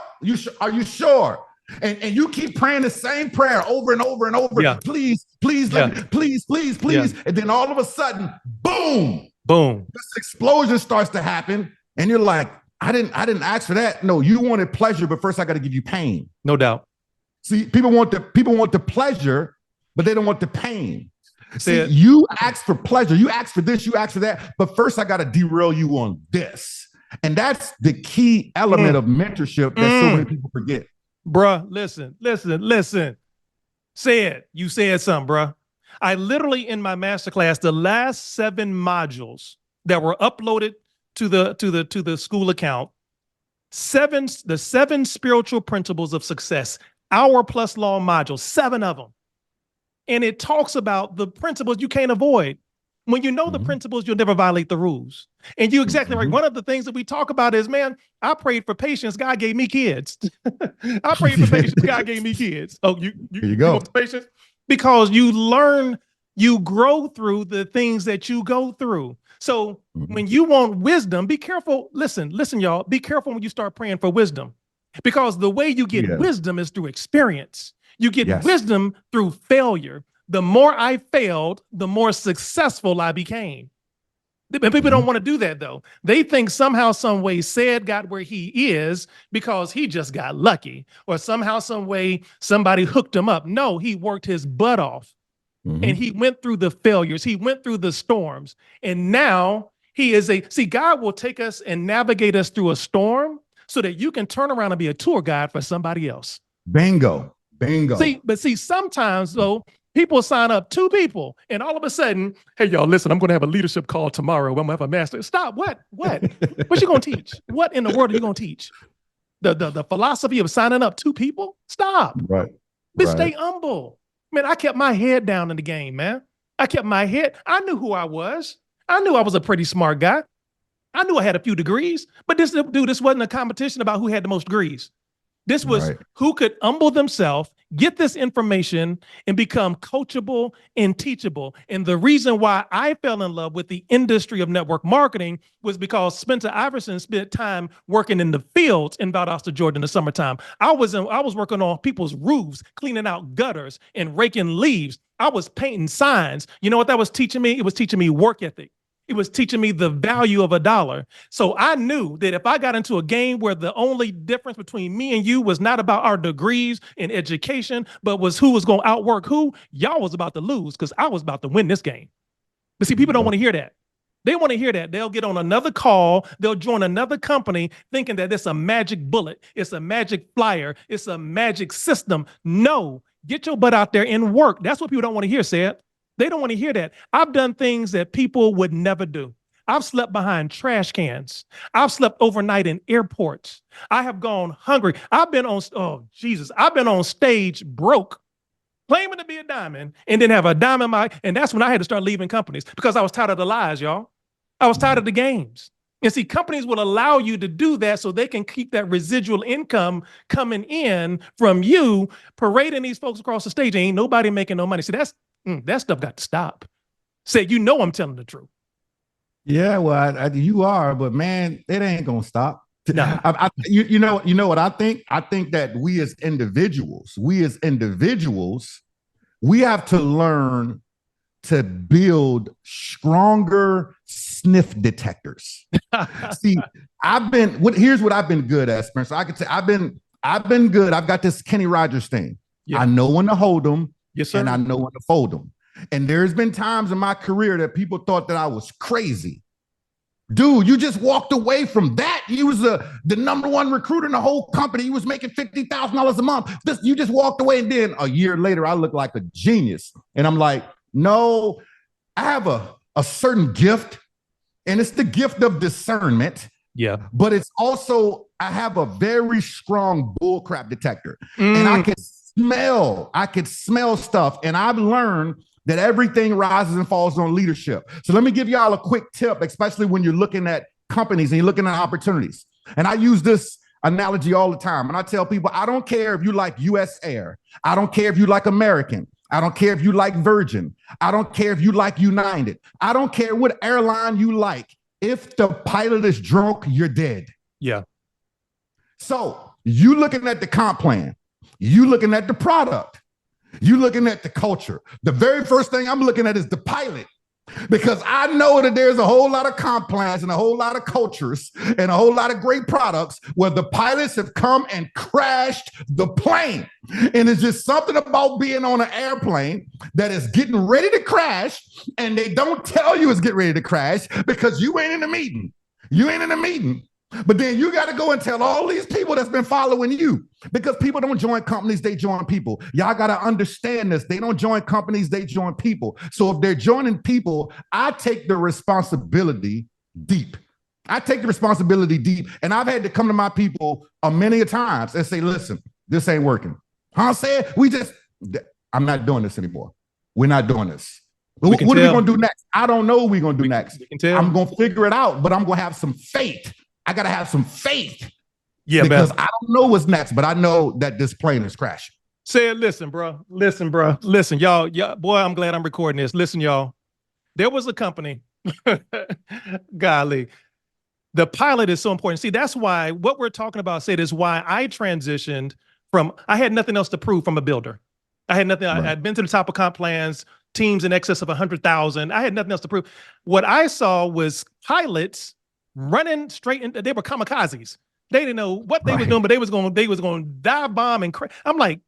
Are you sure? And you keep praying the same prayer over and over and over. Yeah. Please, let me, please. Yeah. And then all of a sudden, boom. This explosion starts to happen. And you're like, I didn't ask for that. No, you wanted pleasure, but first I got to give you pain. No doubt. See, people want the pleasure, but they don't want the pain. See, you ask for pleasure, you ask for this, you ask for that, but first I got to derail you on this. And that's the key element of mentorship that so many people forget. Bruh, listen. You said something, bruh. I literally in my masterclass, the last 7 modules that were uploaded to the school account, the 7 spiritual principles of success, hour plus long modules, 7 of them. And it talks about the principles you can't avoid. When you know the principles, you'll never violate the rules. And you're exactly right. One of the things that we talk about is, man, I prayed for patience. God gave me kids. I prayed for patience. God gave me kids. Oh, you go. Patience? Because you learn, you grow through the things that you go through. So when you want wisdom, be careful. Listen, y'all, be careful when you start praying for wisdom, because the way you get wisdom is through experience. You get wisdom through failure. The more I failed, the more successful I became. But people don't want to do that, though. They think somehow, some way, Said got where he is because he just got lucky, or somehow, some way, somebody hooked him up. No, he worked his butt off, and he went through the failures. He went through the storms, and now he is see, God will take us and navigate us through a storm so that you can turn around and be a tour guide for somebody else. Bingo. See, sometimes though, people sign up 2 people, and all of a sudden, hey, y'all, listen, I'm going to have a leadership call tomorrow. I'm going to have a master. Stop. What? What you going to teach? What in the world are you going to teach? The philosophy of signing up 2 people? Stop. Right. But stay humble. Man, I kept my head down in the game, man. I kept my head. I knew who I was. I knew I was a pretty smart guy. I knew I had a few degrees, but this wasn't a competition about who had the most degrees. This was who could humble themselves, get this information, and become coachable and teachable. And the reason why I fell in love with the industry of network marketing was because Spencer Iverson spent time working in the fields in Valdosta, Georgia in the summertime. I was working on people's roofs, cleaning out gutters and raking leaves. I was painting signs. You know what that was teaching me? It was teaching me work ethic. It was teaching me the value of $1. So I knew that if I got into a game where the only difference between me and you was not about our degrees in education, but was who was going to outwork who, y'all was about to lose because I was about to win this game. But see, people don't want to hear that. They want to hear that. They'll get on another call. They'll join another company thinking that it's a magic bullet. It's a magic flyer. It's a magic system. No, get your butt out there and work. That's what people don't want to hear, Seth. They don't want to hear that. I've done things that people would never do. I've slept behind trash cans. I've slept overnight in airports. I have gone hungry. I've been on stage broke, claiming to be a diamond, and then have a diamond and that's when I had to start leaving companies because I was tired of the lies, y'all. I was tired of the games. And see, companies will allow you to do that so they can keep that residual income coming in from you, parading these folks across the stage. Ain't nobody making no money. See, that stuff got to stop. Say, I'm telling the truth. Yeah, well, you are, but man, it ain't gonna stop. No. You know what I think? I think that we as individuals, we have to learn to build stronger sniff detectors. See, here's what I've been good at, Spencer. I could say I've been good. I've got this Kenny Rogers thing. Yeah. I know when to hold them. Yes, sir. And I know when to fold them. And there's been times in my career that people thought that I was crazy. Dude, you just walked away from that. You was the number 1 recruiter in the whole company. You was making $50,000 a month. You just walked away, and then a year later, I look like a genius. And I'm like, no, I have a certain gift, and it's the gift of discernment. Yeah. But it's also, I have a very strong bullcrap detector. And I could smell stuff. And I've learned that everything rises and falls on leadership. So let me give y'all a quick tip, especially when you're looking at companies and you're looking at opportunities. And I use this analogy all the time. And I tell people, I don't care if you like US Air. I don't care if you like American. I don't care if you like Virgin. I don't care if you like United. I don't care what airline you like. If the pilot is drunk, you're dead. Yeah. So you looking at the comp plan. You looking at the product. You looking at the culture. The very first thing I'm looking at is the pilot, because I know that there's a whole lot of comp plans and a whole lot of cultures and a whole lot of great products where the pilots have come and crashed the plane. And it's just something about being on an airplane that is getting ready to crash, and they don't tell you it's getting ready to crash because you ain't in the meeting. You ain't in the meeting. But then you got to go and tell all these people that's been following you, because people don't join companies, they join people. Y'all got to understand this. They don't join companies, they join people. So if they're joining people, I take the responsibility deep. And I've had to come to my people many a times and say, listen, this ain't working. I said, I'm not doing this anymore. We're not doing this. What are we going to do next? I don't know what we're going to do next. I'm going to figure it out, but I'm going to have some faith. I got to have some faith. Yeah, because I don't know what's next, but I know that this plane is crashing. Say, listen, bro. Listen, y'all. Boy, I'm glad I'm recording this. Listen, y'all. There was a company. Golly. The pilot is so important. See, that's why what we're talking about, Sid, is why I transitioned from, I had nothing else to prove from a builder. I had nothing. Right. I'd been to the top of comp plans, teams in excess of 100,000. I had nothing else to prove. What I saw was pilots running straight into, they were kamikazes. They didn't know what they was doing, but they was going to dive bomb and I'm like,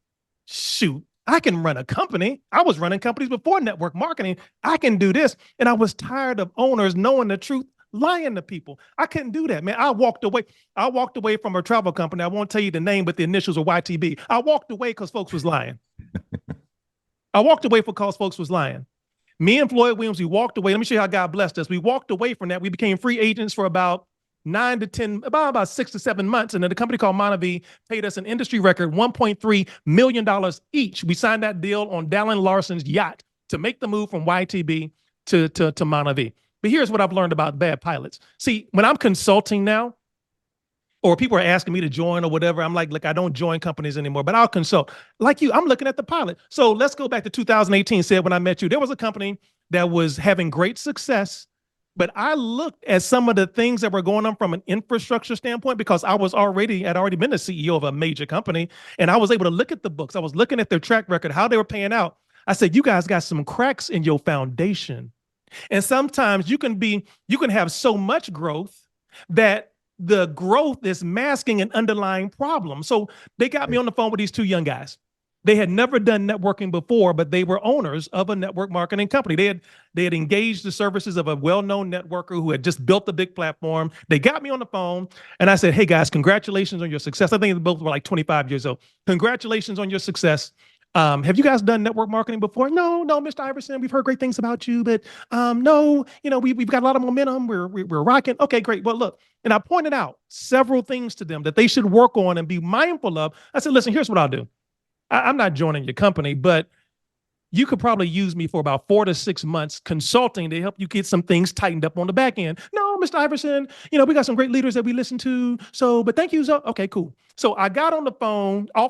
shoot, I can run a company. I was running companies before network marketing. I can do this. And I was tired of owners knowing the truth, lying to people. I couldn't do that, man. I walked away. I walked away from a travel company. I won't tell you the name, but the initials are YTB. I walked away because folks was lying. I walked away because folks was lying. Me and Floyd Williams, we walked away. Let me show you how God blessed us. We walked away from that. We became free agents for about 9 to 10, about 6 to 7 months. And then a company called Monavie paid us an industry record $1.3 million each. We signed that deal on Dallin Larson's yacht to make the move from YTB to Monavie. But here's what I've learned about bad pilots. See, when I'm consulting now, or people are asking me to join or whatever, I'm like, look, I don't join companies anymore, but I'll consult. Like you, I'm looking at the pilot. So let's go back to 2018, said when I met you, there was a company that was having great success, but I looked at some of the things that were going on from an infrastructure standpoint because I had already been the CEO of a major company, and I was able to look at the books. I was looking at their track record, how they were paying out. I said, you guys got some cracks in your foundation. And sometimes you can have so much growth that the growth is masking an underlying problem. So they got me on the phone with these two young guys. They had never done networking before, but they were owners of a network marketing company. They had engaged the services of a well-known networker who had just built a big platform. They got me on the phone and I said, hey guys, congratulations on your success. I think they both were like 25 years old. Congratulations on your success. Have you guys done network marketing before? No, Mr. Iverson, we've heard great things about you, but no, we've got a lot of momentum. We're rocking. Okay, great. Well, look, and I pointed out several things to them that they should work on and be mindful of. I said, listen, here's what I'll do. I'm not joining your company, but you could probably use me for about 4 to 6 months consulting to help you get some things tightened up on the back end. No, Mr. Iverson, we got some great leaders that we listen to. But thank you. So, okay, cool. So I got off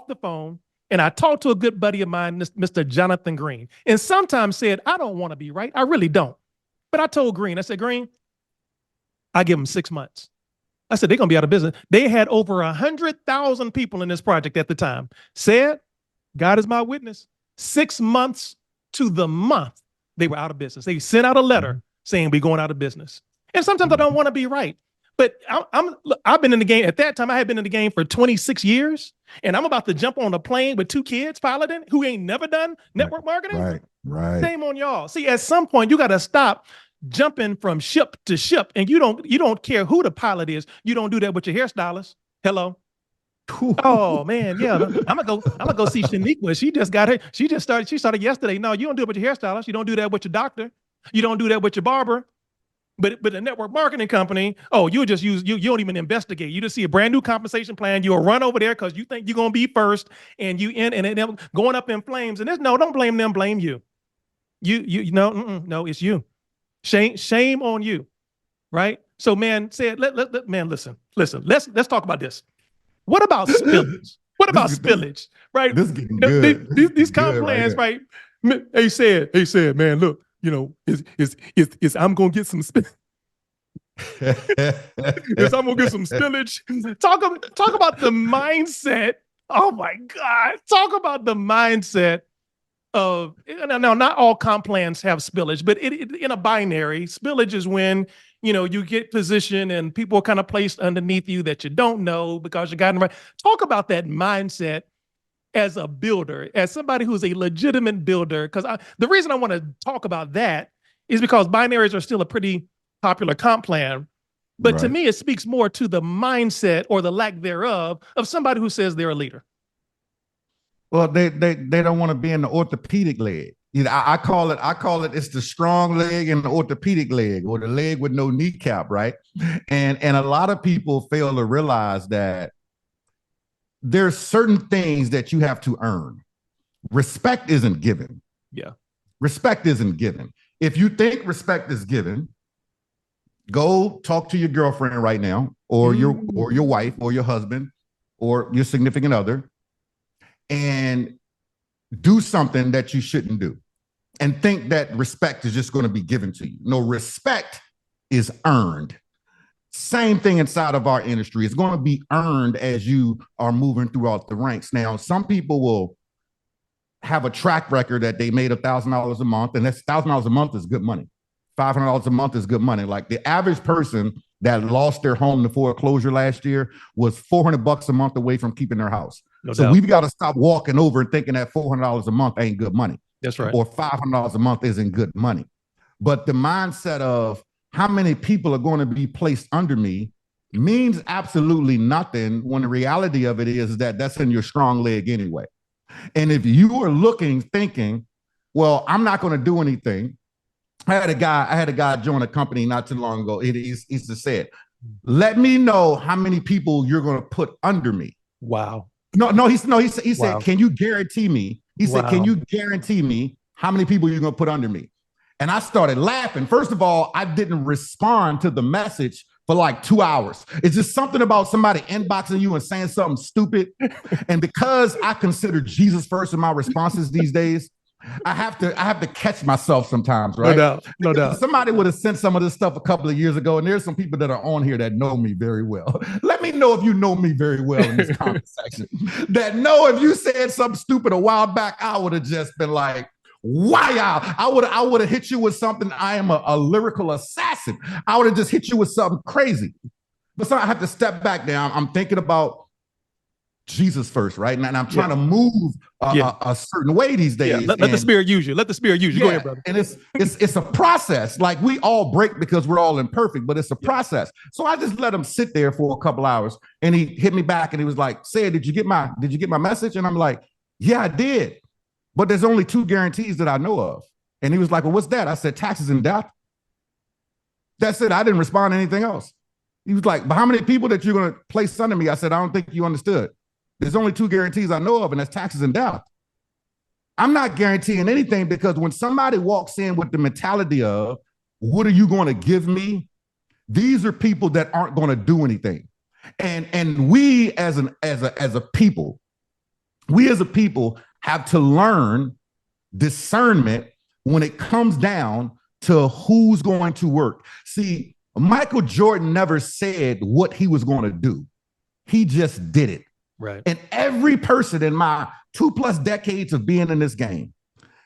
the phone, and I talked to a good buddy of mine, Mr. Jonathan Green, and sometimes said, I don't want to be right. I really don't. But I told Green, I said, Green, I give them 6 months. I said, they're going to be out of business. They had over 100,000 people in this project at the time. Said, God is my witness. 6 months to the month, they were out of business. They sent out a letter saying we're going out of business. And sometimes I don't want to be right. But I've been in the game. At that time, I had been in the game for 26 years, and I'm about to jump on a plane with 2 kids piloting who ain't never done network marketing. Right. Shame on y'all. See, at some point, you got to stop jumping from ship to ship, and you don't care who the pilot is. You don't do that with your hairstylist. Hello. Oh man, yeah. I'm gonna go see Shaniqua. She started yesterday. No, you don't do it with your hairstylist. You don't do that with your doctor. You don't do that with your barber. But a network marketing company, you don't even investigate. You just see a brand new compensation plan. You'll run over there because you think you're gonna be first, and and going up in flames. And don't blame them, blame you. No, it's you. Shame on you, right? So man said, man, listen. Let's talk about this. What about spillage? What about spillage? Right? This is getting good. These comp plans, right? He said, man, look, is I'm gonna get some spillage. Is I'm gonna get some spillage. Talk about the mindset. Oh my God. Talk about the mindset of now, not all comp plans have spillage, but in a binary, spillage is when you get position and people are kind of placed underneath you that you don't know because you got them right. Talk about that mindset as a builder, as somebody who's a legitimate builder. Because the reason I want to talk about that is because binaries are still a pretty popular comp plan. But to me, it speaks more to the mindset or the lack thereof of somebody who says they're a leader. Well, they don't want to be in the orthopedic leg. I call it it's the strong leg and the orthopedic leg, or the leg with no kneecap, right? And a lot of people fail to realize that there's certain things that you have to earn. Respect isn't given. Yeah. Respect isn't given. If you think respect is given, go talk to your girlfriend right now, or your wife, or your husband, or your significant other, and do something that you shouldn't do, and think that respect is just going to be given to you. No, respect is earned. Same thing inside of our industry. It's going to be earned as you are moving throughout the ranks. Now, some people will have a track record that they made $1,000 a month, and that's $1,000 a month is good money. $500 a month is good money. Like the average person that lost their home to foreclosure last year was $400 a month away from keeping their house. No so doubt. we've got to stop walking over and thinking that $400 a month ain't good money. That's right. Or $500 a month isn't good money. But the mindset of how many people are going to be placed under me means absolutely nothing when the reality of it is that that's in your strong leg anyway. And if you are looking, thinking, well, I'm not going to do anything. I had a guy join a company not too long ago. He's just said, let me know how many people you're going to put under me. Wow. He said, can you guarantee me? He said, can you guarantee me how many people you're going to put under me? And I started laughing. First of all, I didn't respond to the message for like 2 hours. It's just something about somebody inboxing you and saying something stupid. And because I consider Jesus first in my responses these days, I have to catch myself sometimes, right? No doubt. Somebody would have sent some of this stuff a couple of years ago, and there's some people that are on here that know me very well. Let me know if you know me very well in this comment section. That know if you said something stupid a while back, I would have just been like, wow. I would have hit you with something. I am a lyrical assassin. I would have just hit you with something crazy. But so I have to step back now. I'm thinking about Jesus first, right? And I'm trying to move a certain way these days. Yeah. Let the Spirit use you. Let the Spirit use you. Go ahead, brother. And it's a process. Like we all break because we're all imperfect, but it's a process. So I just let him sit there for a couple hours, and he hit me back, and he was like, "Say, did you get my message?" And I'm like, "Yeah, I did, but there's only 2 guarantees that I know of." And he was like, "Well, what's that?" I said, "Taxes and death." That's it. I didn't respond to anything else. He was like, "But how many people that you're going to place under me?" I said, "I don't think you understood. There's only 2 guarantees I know of, and that's taxes and death." I'm not guaranteeing anything, because when somebody walks in with the mentality of, what are you going to give me? These are people that aren't going to do anything. And we as a people have to learn discernment when it comes down to who's going to work. See, Michael Jordan never said what he was going to do. He just did it. Right. And every person in my 2+ decades of being in this game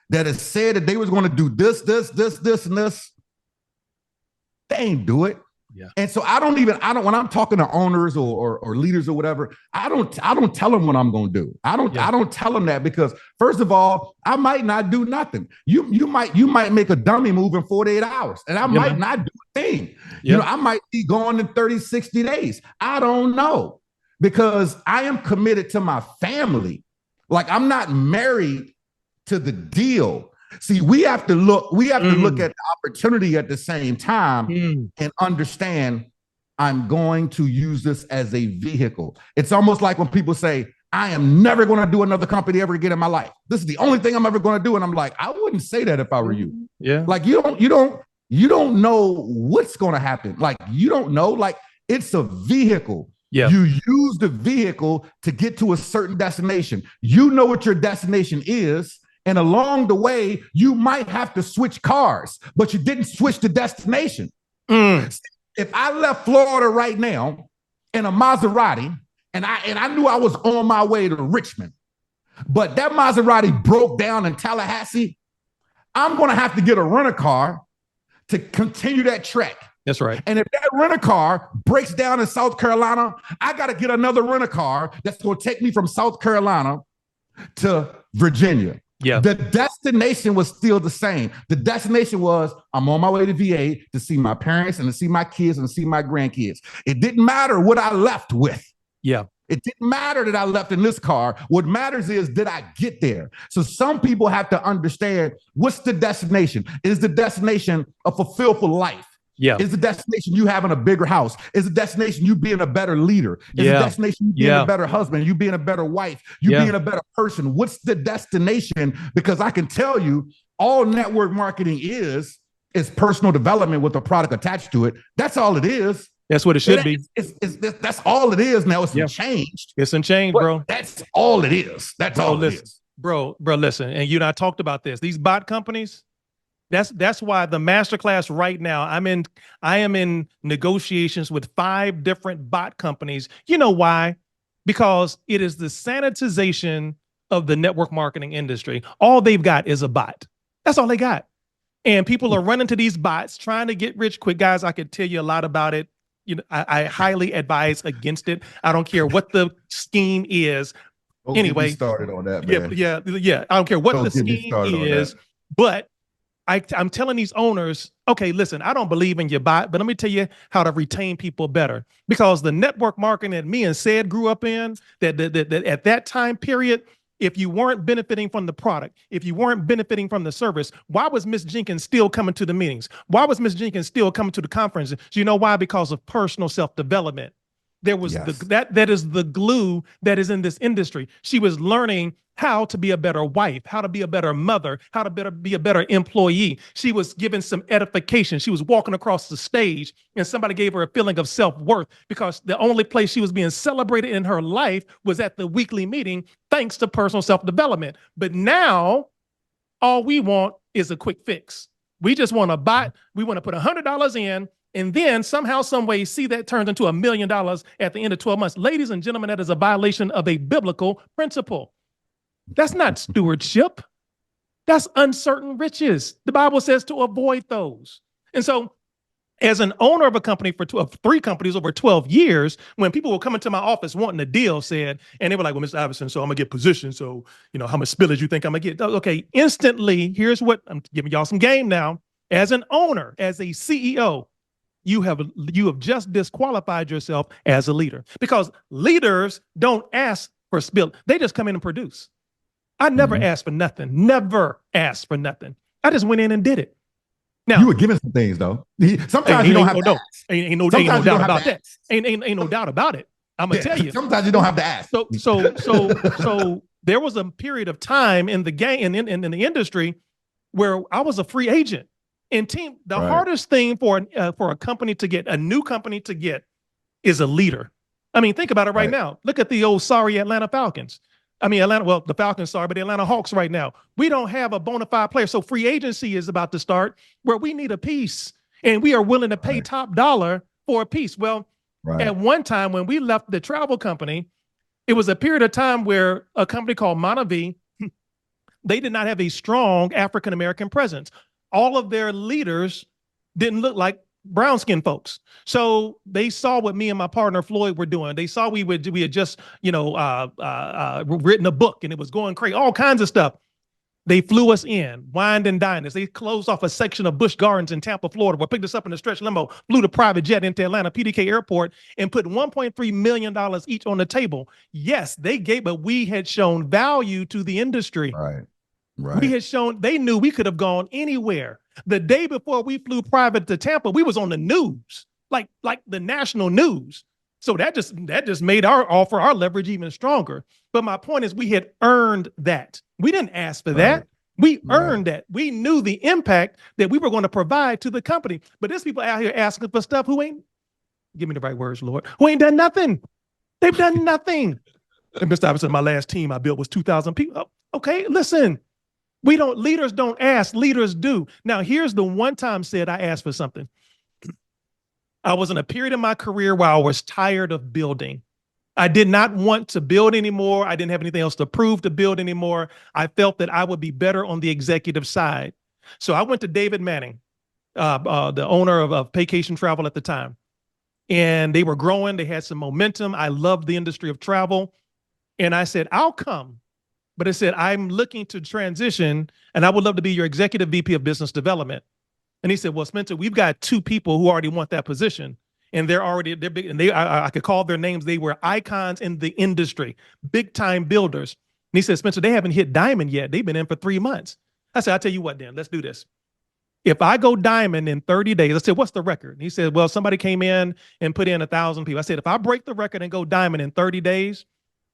that has said that they was going to do this, and this, they ain't do it. Yeah. And so I don't when I'm talking to owners or leaders or whatever, I don't tell them what I'm going to do. I don't tell them that, because first of all, I might not do nothing. You might make a dummy move in 48 hours, and I might not do a thing. You know, I might be gone in 30, 60 days. I don't know, because I am committed to my family. Like, I'm not married to the deal. See, we have to look at the opportunity at the same time and understand, I'm going to use this as a vehicle. It's almost like when people say, I am never going to do another company ever again in my life. This is the only thing I'm ever going to do. And I'm like, I wouldn't say that if I were you. Yeah. Like, you don't know what's going to happen. Like, you don't know, like, it's a vehicle. Yeah. You use the vehicle to get to a certain destination. You know what your destination is. And along the way, you might have to switch cars, but you didn't switch the destination. If I left Florida right now in a Maserati, and I knew I was on my way to Richmond, but that Maserati broke down in Tallahassee, I'm going to have to get a rental car to continue that trek. That's right. And if that rental car breaks down in South Carolina, I got to get another rental car that's going to take me from South Carolina to Virginia. Yeah. The destination was still the same. The destination was, I'm on my way to VA to see my parents and to see my kids and to see my grandkids. It didn't matter what I left with. Yeah. It didn't matter that I left in this car. What matters is, did I get there? So some people have to understand, what's the destination? Is the destination a fulfillful life? Yeah. Is the destination you having a bigger house? Is the destination you being a better leader? Is the destination you being a better husband? You being a better wife? You being a better person? What's the destination? Because I can tell you, all network marketing is personal development with a product attached to it. That's all it is. That's what it should be. That's all it is. Now it's changed. It's changed, bro. That's all it is. That's all it is. Bro, listen. And you and I talked about this. These bot companies, that's why the masterclass right now, I am in negotiations with 5 different bot companies. You know why? Because it is the sanitization of the network marketing industry. All they've got is a bot. That's all they got. And people are running to these bots trying to get rich quick. Guys, I could tell you a lot about it. I highly advise against it. I don't care what the scheme is. Don't get me Anyway, started on that, yeah, man. yeah. I don't care what the Don't get me scheme started on that. is, but I'm telling these owners, okay, listen, I don't believe in your bot, but let me tell you how to retain people better. Because the network marketing that me and Sid grew up in, that at that time period, if you weren't benefiting from the product, if you weren't benefiting from the service, why was Miss Jenkins still coming to the meetings? Why was Miss Jenkins still coming to the conferences? Do you know why? Because of personal self-development. There was Yes. that is the glue that is in this industry. She was learning how to be a better wife, how to be a better mother, how to be a better employee. She was given some edification. She was walking across the stage and somebody gave her a feeling of self-worth because the only place she was being celebrated in her life was at the weekly meeting, thanks to personal self-development. But now all we want is a quick fix. We just want a bot. We want to put $100 in, and then somehow, some way, see that turns into $1 million at the end of 12 months. Ladies and gentlemen, that is a violation of a biblical principle. That's not stewardship. That's uncertain riches. The Bible says to avoid those. And so, as an owner of a company for 3 companies over 12 years, when people were coming to my office wanting a deal, and they were like, well, Mr. Iverson, so I'm gonna get position. So, how much spillage you think I'm gonna get? Okay, instantly, here's what I'm giving y'all some game now. As an owner, as a CEO, you have just disqualified yourself as a leader because leaders don't ask for spill. They just come in and produce. I never asked for nothing. Never asked for nothing. I just went in and did it. Now you were given some things though. Sometimes you don't have to ask. Ain't no doubt about that. Ain't no doubt about it. I'm gonna tell you. Sometimes you don't have to ask. So there was a period of time in the game in the industry where I was a free agent. And the hardest thing for a company to get, a new company to get, is a leader. I mean, think about it right now. Look at the old sorry Atlanta Falcons. The Falcons, sorry, but the Atlanta Hawks right now. We don't have a bona fide player. So free agency is about to start where we need a piece and we are willing to pay top dollar for a piece. Well, at one time when we left the travel company, it was a period of time where a company called Monavie, they did not have a strong African-American presence. All of their leaders didn't look like brown skinned folks. So they saw what me and my partner Floyd were doing. They saw we had just, written a book and it was going crazy, all kinds of stuff. They flew us in, wined and dined us. They closed off a section of Busch Gardens in Tampa, Florida. We picked us up in a stretch limo, flew the private jet into Atlanta, PDK Airport, and put $1.3 million each on the table. Yes, but we had shown value to the industry. Right. We had shown, they knew we could have gone anywhere. The day before we flew private to Tampa, we was on the news, like the national news. So that just made our offer, our leverage even stronger. But my point is we had earned that. We didn't ask for that. We earned that. We knew the impact that we were going to provide to the company. But there's people out here asking for stuff who ain't, give me the right words, Lord, who ain't done nothing. They've done nothing. And Mr. Iverson, my last team I built was 2,000 people. Oh, okay, listen. Leaders don't ask, leaders do. Now, here's the one time said I asked for something. I was in a period in my career where I was tired of building. I did not want to build anymore. I didn't have anything else to prove to build anymore. I felt that I would be better on the executive side. So I went to David Manning, the owner of Vacation Travel at the time. And they were growing. They had some momentum. I loved the industry of travel. And I said, I'll come. But I said, I'm looking to transition and I would love to be your executive VP of business development. And he said, well, Spencer, we've got 2 people who already want that position. And they're big. And I could call their names. They were icons in the industry, big time builders. And he said, Spencer, they haven't hit diamond yet. They've been in for 3 months. I said, I'll tell you what, Dan, let's do this. If I go diamond in 30 days, I said, what's the record? And he said, well, somebody came in and put in 1,000 people. I said, if I break the record and go diamond in 30 days,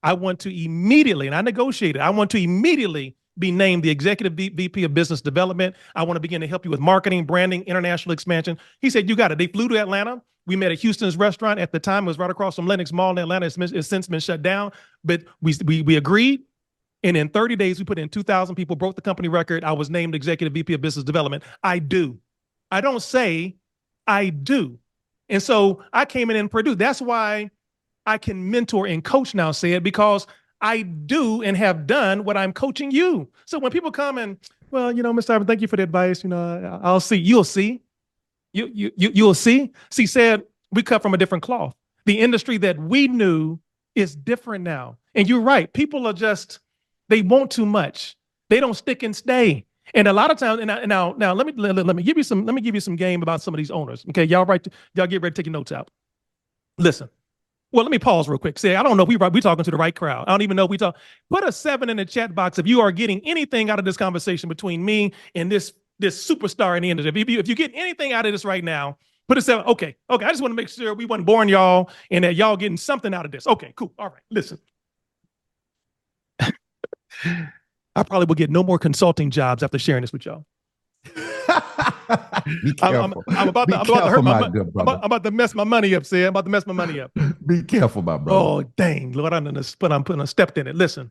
I want to immediately, and I negotiated, I want to immediately be named the executive VP of business development. I want to begin to help you with marketing, branding, international expansion. He said, you got it. They flew to Atlanta. We met at Houston's restaurant at the time. It was right across from Lenox Mall in Atlanta. It's since been shut down, but we agreed. And in 30 days, we put in 2,000 people, broke the company record. I was named executive VP of business development. I do. I don't say, I do. And so I came in and produced. That's why I can mentor and coach now, because I do and have done what I'm coaching you. So when people come and, well, Mr. Ivan, thank you for the advice. I'll see. You'll see. You'll see. See, said we cut from a different cloth. The industry that we knew is different now. And you're right. People are just, they want too much. They don't stick and stay. And a lot of times, and now let me give you some game about some of these owners. Okay, y'all get ready to take your notes out. Listen. Well, let me pause real quick. Say, I don't know if we talking to the right crowd. I don't even know if we talk. Put a 7 in the chat box if you are getting anything out of this conversation between me and this superstar in the industry. If you get anything out of this right now, put a 7. Okay. I just want to make sure we wasn't boring y'all and that y'all getting something out of this. Okay, cool. All right, listen. I probably will get no more consulting jobs after sharing this with y'all. Be careful. I'm about to hurt my money. I'm about to mess my money up, Sid. I'm about to mess my money up. Be careful, my brother. Oh, dang. Lord, I'm putting a step in it. Listen,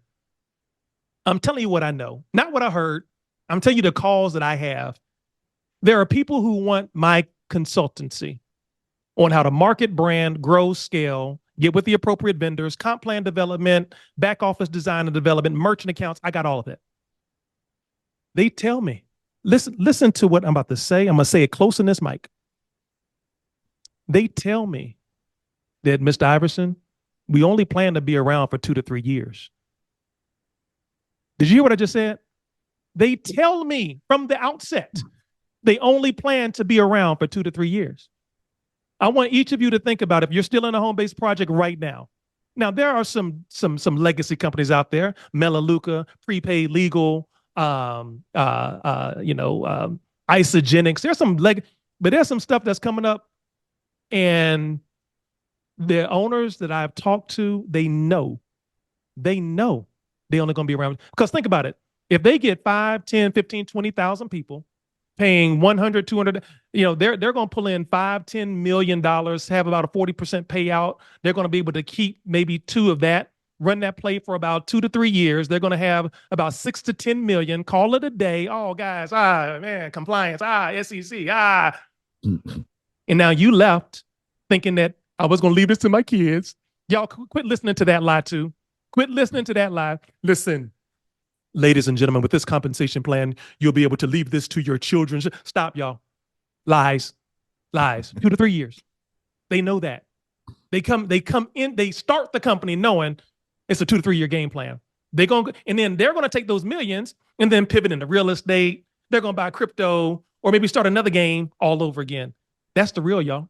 I'm telling you what I know, not what I heard. I'm telling you the calls that I have. There are people who want my consultancy on how to market, brand, grow, scale, get with the appropriate vendors, comp plan development, back office design and development, merchant accounts. I got all of it. They tell me, listen to what I'm about to say. I'm going to say it close in this mic. They tell me that, Mr. Iverson, we only plan to be around for 2 to 3 years. Did you hear what I just said? They tell me from the outset, they only plan to be around for 2 to 3 years. I want each of you to think about if you're still in a home-based project right now. Now, there are some legacy companies out there, Melaleuca, Prepaid Legal, Isogenics. There's some but there's some stuff that's coming up, and the owners that I've talked to, they know they only going to be around. Because think about it. If they get 5, 10, 15, 20,000 people paying 100, 200, they're going to pull in $5-10 million, have about a 40% payout. They're going to be able to keep maybe 2 of that, run that play for about 2 to 3 years. They're going to have about 6 to 10 million. Call it a day. Oh, guys, compliance, SEC, And now you left thinking that I was going to leave this to my kids. Y'all quit listening to that lie too. Quit listening to that lie. Listen, ladies and gentlemen, with this compensation plan, you'll be able to leave this to your children. Stop, y'all. Lies. 2 to 3 years. They know that. They come in, they start the company knowing it's a 2 to 3 year game plan. They're going to take those millions and then pivot into real estate. They're going to buy crypto or maybe start another game all over again. That's the real, y'all.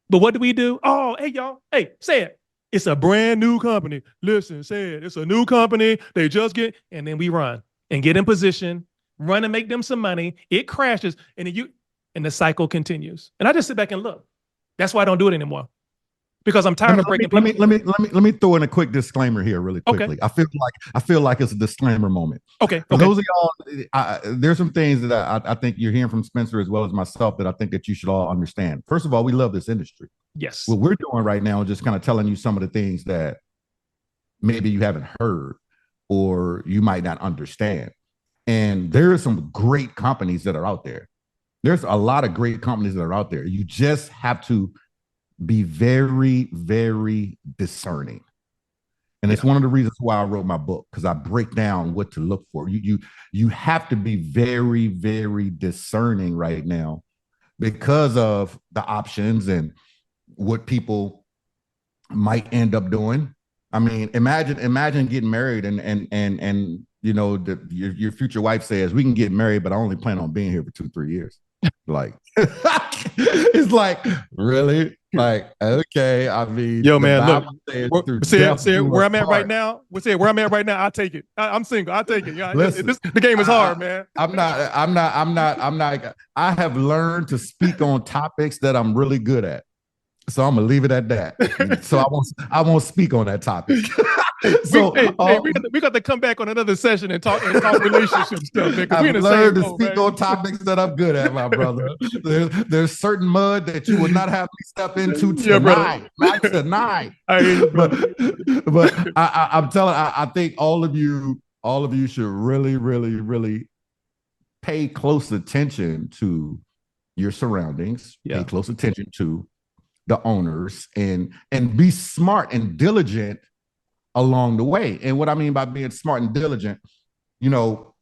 But what do we do? Oh, hey, y'all. Hey, say it. It's a brand new company. Listen, say it. It's a new company. They just get, and then we run and get in position, run and make them some money. It crashes, and the cycle continues. And I just sit back and look. That's why I don't do it anymore. Because I'm tired of breaking people. Let me throw in a quick disclaimer here really quickly. Okay. I feel like it's a disclaimer moment. Okay. For those of y'all, there's some things that I think you're hearing from Spencer as well as myself that I think that you should all understand. First of all, we love this industry. Yes. What we're doing right now is just kind of telling you some of the things that maybe you haven't heard or you might not understand. And there are some great companies that are out there. There's a lot of great companies that are out there. You just have to be very, very discerning. And it's one of the reasons why I wrote my book, because I break down what to look for. You have to be very, very discerning right now because of the options and what people might end up doing. I mean, imagine getting married and your future wife says, we can get married, but I only plan on being here for 2-3 years. Like, it's like, really? Like, okay. I mean, yo, man, look, where I'm at right now, I'll take it. I'm single. I'll take it. Listen, the game is hard, man. I'm not. I have learned to speak on topics that I'm really good at. So I'm gonna leave it at that. So I won't speak on that topic. So we got to come back on another session and talk relationship stuff. I've learned to speak on topics that I'm good at, my brother. There's certain mud that you would not have me step into tonight. Not tonight. But I'm telling. I think all of you should really, really, really pay close attention to your surroundings. Yeah. Pay close attention to the owners and be smart and diligent along the way. And what I mean by being smart and diligent, you know,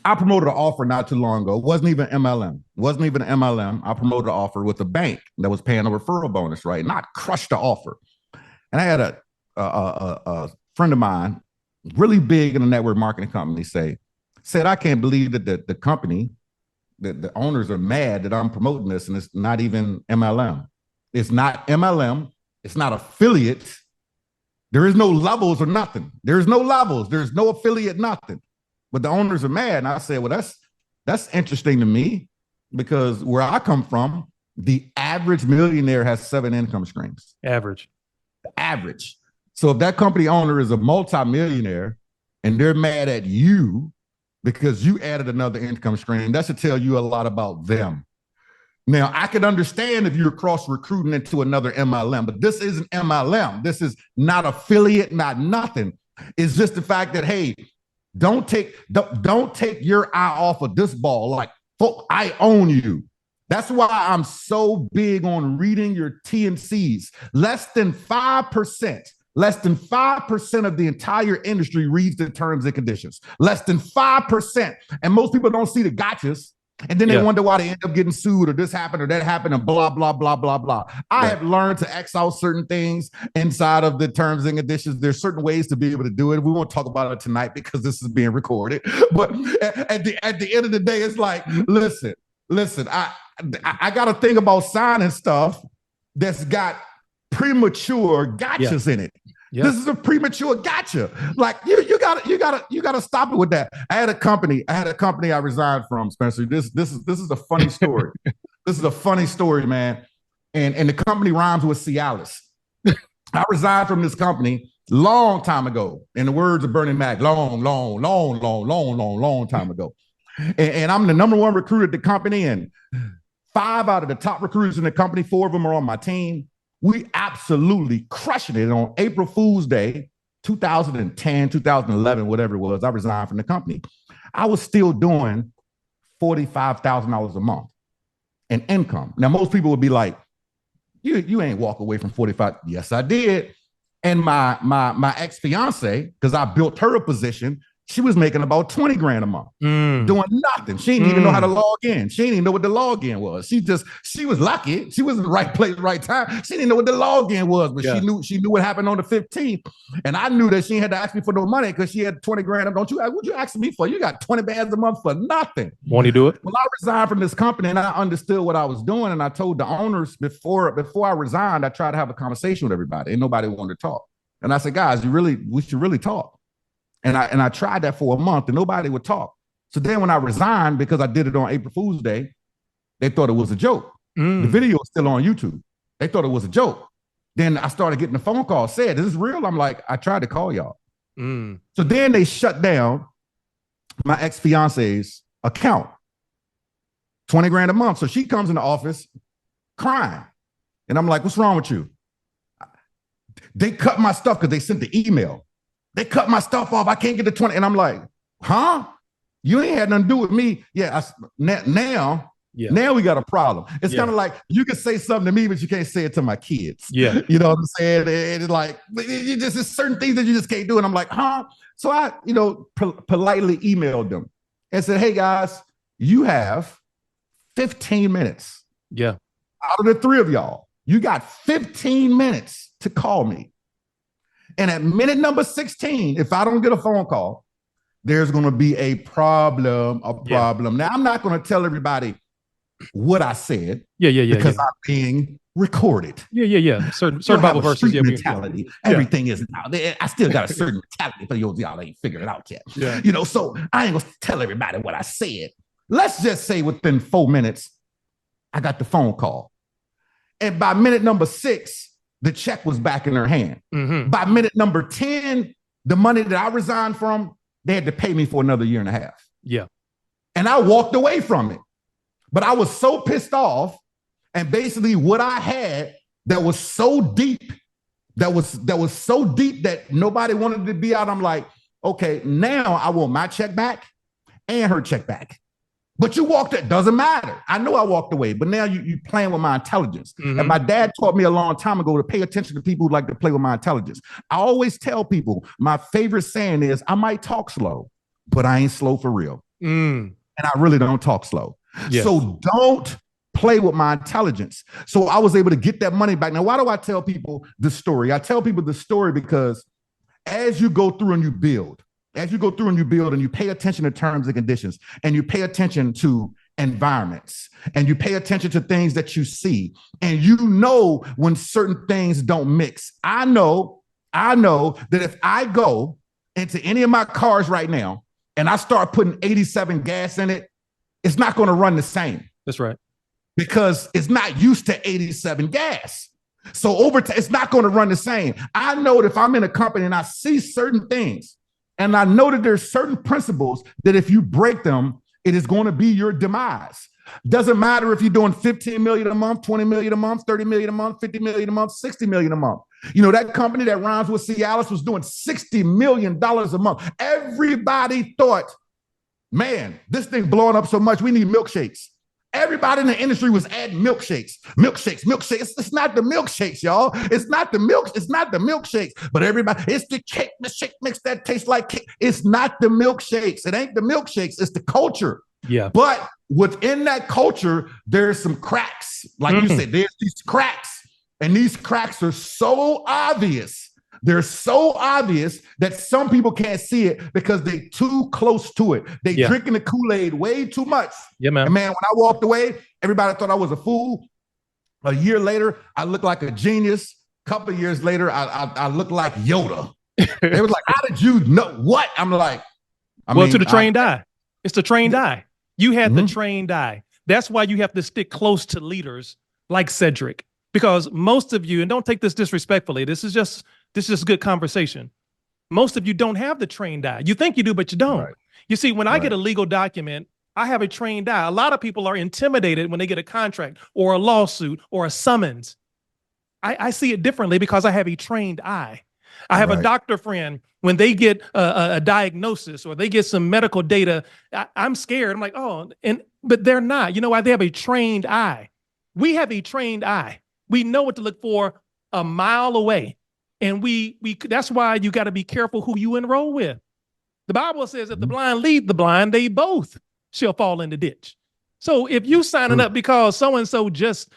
I promoted an offer not too long ago. It wasn't even MLM. Wasn't even an MLM. I promoted an offer with a bank that was paying a referral bonus, right? And I crushed the offer. And I had a friend of mine, really big in a network marketing company, said, I can't believe that the company, that the owners are mad that I'm promoting this, and it's not even MLM. It's not MLM. It's not affiliate. There is no levels or nothing. There's no levels. There's no affiliate, nothing. But the owners are mad. And I said, well, that's interesting to me, because where I come from, the average millionaire has 7 income streams. Average. Average. So if that company owner is a multimillionaire and they're mad at you because you added another income stream, that should tell you a lot about them. Now, I can understand if you're cross recruiting into another MLM, but this isn't MLM. This is not affiliate, not nothing. It's just the fact that, hey, don't take your eye off of this ball. Like, I own you. That's why I'm so big on reading your T&Cs. Less than 5% of the entire industry reads the terms and conditions. Less than 5%. And most people don't see the gotchas. And then they wonder why they end up getting sued, or this happened or that happened, and blah, blah, blah, blah, blah. I have learned to X out certain things inside of the terms and conditions. There's certain ways to be able to do it. We won't talk about it tonight because this is being recorded. But at the end of the day, it's like, listen, I got to think about signing stuff that's got premature gotchas in it. Yep. This is a premature gotcha. Like you gotta stop it with that. I had a company I resigned from, Spencer. This is a funny story. This is a funny story, man. And the company rhymes with Cialis. I resigned from this company long time ago. In the words of Bernie Mac, long time ago. And I'm the number 1 recruiter at the company, and 5 out of the top recruiters in the company, 4 of them are on my team. We absolutely crushing it. On April Fool's Day, 2010, 2011, whatever it was, I resigned from the company. I was still doing $45,000 a month in income. Now, most people would be like, you ain't walk away from 45. Yes, I did. And my ex-fiance, because I built her a position, she was making about 20 grand a month, doing nothing. She didn't even know how to log in. She didn't even know what the login was. She was lucky. She was in the right place, right time. She didn't know what the login was, but she knew what happened on the 15th. And I knew that she had to ask me for no money because she had 20 grand. What'd you ask me for? You got 20 bands a month for nothing. Won't you do it? Well, I resigned from this company, and I understood what I was doing. And I told the owners before I resigned, I tried to have a conversation with everybody, and nobody wanted to talk. And I said, guys, we should really talk. And I tried that for a month, and nobody would talk. So then when I resigned, because I did it on April Fool's Day, they thought it was a joke. The video is still on YouTube. They thought it was a joke. Then I started getting a phone call, said, is this real? I'm like, I tried to call y'all. So then they shut down my ex-fiance's account. 20 grand a month. So she comes in the office crying. And I'm like, what's wrong with you? They cut my stuff because they sent the email. They cut my stuff off. I can't get the 20. And I'm like, huh? You ain't had nothing to do with me. Yeah. Now we got a problem. It's kind of like you can say something to me, but you can't say it to my kids. Yeah. You know what I'm saying? It's like, there's certain things that you just can't do. And I'm like, huh? So I, politely emailed them and said, hey guys, you have 15 minutes. Yeah. Out of the 3 of y'all, you got 15 minutes to call me. And at minute number 16, if I don't get a phone call, there's going to be a problem. Now, I'm not going to tell everybody what I said. Because I'm being recorded. Certain Bible verses. Mentality. Everything is now. I still got a certain mentality for y'all ain't figured it out yet. So I ain't going to tell everybody what I said. Let's just say within 4 minutes, I got the phone call. And by minute number 6, the check was back in her hand. By minute number 10, the money that I resigned from, they had to pay me for another 1.5 years. Yeah. And I walked away from it. But I was so pissed off. And basically what I had that was so deep, that was so deep that nobody wanted to be out. I'm like, okay, now I want my check back and her check back. But you walked it, doesn't matter. I know I walked away, but now you playing with my intelligence. Mm-hmm. And my dad taught me a long time ago to pay attention to people who like to play with my intelligence. I always tell people my favorite saying is, I might talk slow, but I ain't slow for real. And I really don't talk slow. Yes. So don't play with my intelligence. So I was able to get that money back. Now, why do I tell people this story? I tell people the story because as you go through and you build, and you pay attention to terms and conditions, and you pay attention to environments, and you pay attention to things that you see, and you know when certain things don't mix. I know that if I go into any of my cars right now and I start putting 87 gas in it, it's not going to run the same. That's right. Because it's not used to 87 gas. So over time, it's not going to run the same. I know that if I'm in a company and I see certain things, and I know that there's certain principles that if you break them, it is going to be your demise. Doesn't matter if you're doing 15 million a month, 20 million a month, 30 million a month, 50 million a month, 60 million a month. You know, that company that rhymes with Cialis was doing $60 million a month. Everybody thought, man, this thing blowing up so much, we need milkshakes. Everybody in the industry was adding milkshakes. It's not the milkshakes, y'all. It's not the milkshakes. But everybody, it's the shake mix that tastes like cake. It's not the milkshakes. It ain't the milkshakes. It's the culture. Yeah. But within that culture, there's some cracks. Like you said, there's these cracks. And these cracks are so obvious. They're so obvious that some people can't see it because they're too close to it. They drinking the Kool-Aid way too much. Yeah, man. And man, when I walked away, everybody thought I was a fool. A year later, I looked like a genius. A couple of years later, I looked like Yoda. They were like, how did you know what? I'm like, to the trained eye. It's the trained eye. You had the trained eye. That's why you have to stick close to leaders like Cedric, because most of you, and don't take this disrespectfully, this is just good conversation. Most of you don't have the trained eye. You think you do, but you don't. Right. You see, when I get a legal document, I have a trained eye. A lot of people are intimidated when they get a contract or a lawsuit or a summons. I see it differently because I have a trained eye. I have a doctor friend, when they get a diagnosis or they get some medical data, I'm scared. I'm like, but they're not. You know why? They have a trained eye. We have a trained eye. We know what to look for a mile away. And that's why you got to be careful who you enroll with. The Bible says if the blind lead the blind, they both shall fall in the ditch. So if you signing up because so-and-so just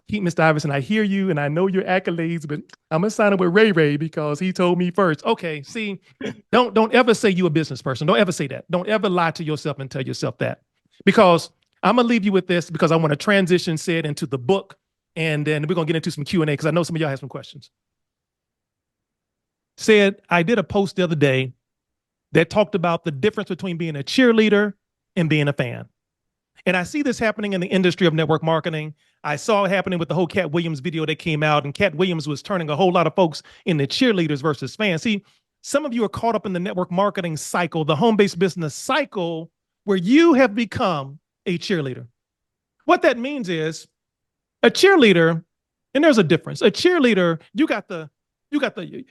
keep Mr. Iverson, I hear you and I know your accolades, but I'm gonna sign up with Ray because he told me first. Okay, see, don't ever say you a business person. Don't ever say that. Don't ever lie to yourself and tell yourself that. Because I'm gonna leave you with this because I want to transition Sid into the book, and then we're gonna get into some Q&A because I know some of y'all have some questions. Said, I did a post the other day that talked about the difference between being a cheerleader and being a fan. And I see this happening in the industry of network marketing. I saw it happening with the whole Cat Williams video that came out, and Cat Williams was turning a whole lot of folks into cheerleaders versus fans. See, some of you are caught up in the network marketing cycle, the home-based business cycle, where you have become a cheerleader. What that means is a cheerleader, and there's a difference. A cheerleader,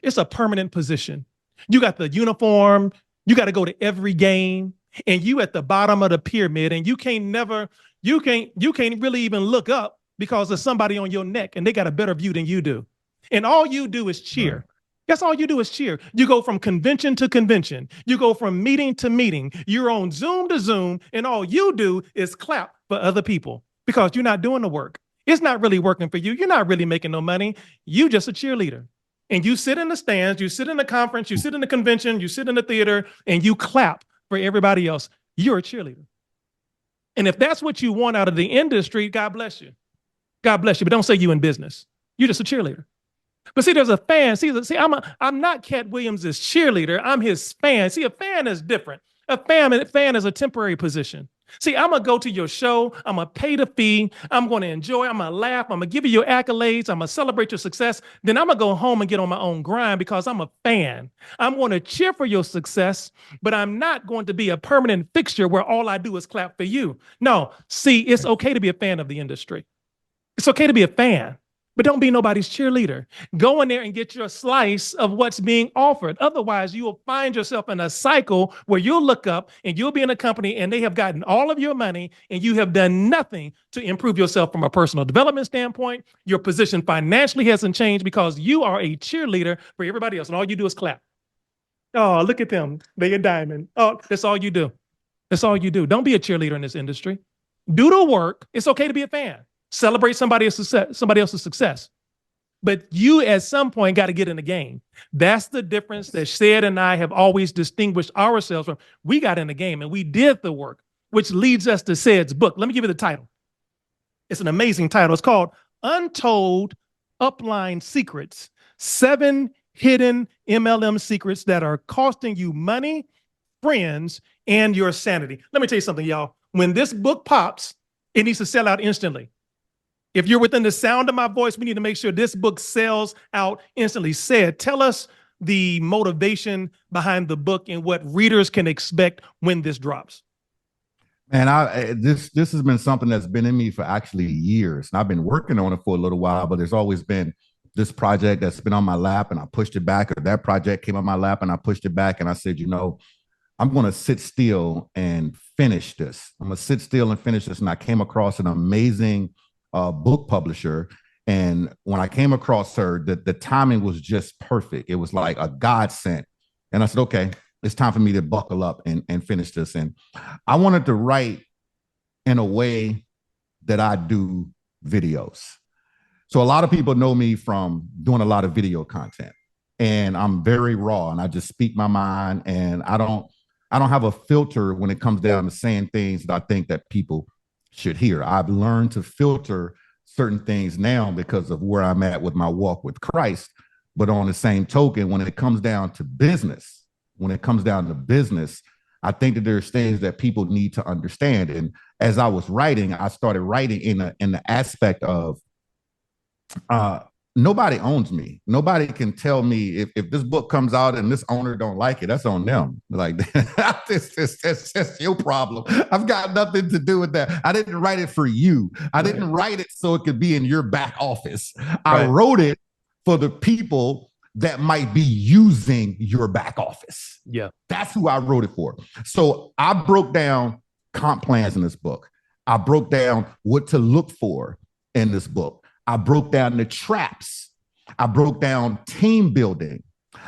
it's a permanent position. You got the uniform, you got to go to every game, and you at the bottom of the pyramid, and you can't really even look up because there's somebody on your neck and they got a better view than you do. And all you do is cheer. Right. That's all you do is cheer. You go from convention to convention. You go from meeting to meeting. You're on Zoom to Zoom, and all you do is clap for other people because you're not doing the work. It's not really working for you. You're not really making no money. You just a cheerleader. And you sit in the stands, you sit in the conference, you sit in the convention, you sit in the theater, and you clap for everybody else. You're a cheerleader. And if that's what you want out of the industry, God bless you. God bless you. But don't say you in business. You're just a cheerleader. But see, there's a fan. See, I'm not Cat Williams' cheerleader. I'm his fan. See, a fan is different. A fan is a temporary position. See, I'm going to go to your show. I'm going to pay the fee. I'm going to enjoy. I'm going to laugh. I'm going to give you your accolades. I'm going to celebrate your success. Then I'm going to go home and get on my own grind because I'm a fan. I'm going to cheer for your success, but I'm not going to be a permanent fixture where all I do is clap for you. No, see, it's okay to be a fan of the industry. It's okay to be a fan. but don't be nobody's cheerleader. Go in there and get your slice of what's being offered. Otherwise, you will find yourself in a cycle where you'll look up and you'll be in a company and they have gotten all of your money and you have done nothing to improve yourself from a personal development standpoint. Your position financially hasn't changed because you are a cheerleader for everybody else. And all you do is clap. Oh, look at them. They're a diamond. Oh, that's all you do. That's all you do. Don't be a cheerleader in this industry. Do the work. It's okay to be a fan. Celebrate somebody else's success. But you at some point got to get in the game. That's the difference that Shed and I have always distinguished ourselves from. We got in the game and we did the work, which leads us to Shed's book. Let me give you the title. It's an amazing title. It's called Untold Upline Secrets, 7 Hidden MLM Secrets that are costing you money, friends, and your sanity. Let me tell you something, y'all. When this book pops, it needs to sell out instantly. If you're within the sound of my voice, we need to make sure this book sells out instantly. Shed, tell us the motivation behind the book and what readers can expect when this drops. Man, this has been something that's been in me for actually years. And I've been working on it for a little while, but there's always been this project that's been on my lap and I pushed it back, or that project came on my lap and I pushed it back. And I said, I'm going to sit still and finish this. I'm going to sit still and finish this. And I came across an amazing book publisher. And when I came across her, the timing was just perfect. It was like a godsend. And I said, okay, it's time for me to buckle up and finish this. And I wanted to write in a way that I do videos. So a lot of people know me from doing a lot of video content, and I'm very raw and I just speak my mind, and I don't have a filter when it comes down to saying things that I think that people should hear. I've learned to filter certain things now because of where I'm at with my walk with Christ. But on the same token, when it comes down to business, I think that there's things that people need to understand. And as I was writing, I started writing in the aspect of nobody owns me. Nobody can tell me if this book comes out and this owner don't like it, that's on them. Like, that's your problem. I've got nothing to do with that. I didn't write it for you. I didn't write it so it could be in your back office. I wrote it for the people that might be using your back office. Yeah. That's who I wrote it for. So I broke down comp plans in this book. I broke down what to look for in this book. I broke down the traps. I broke down team building.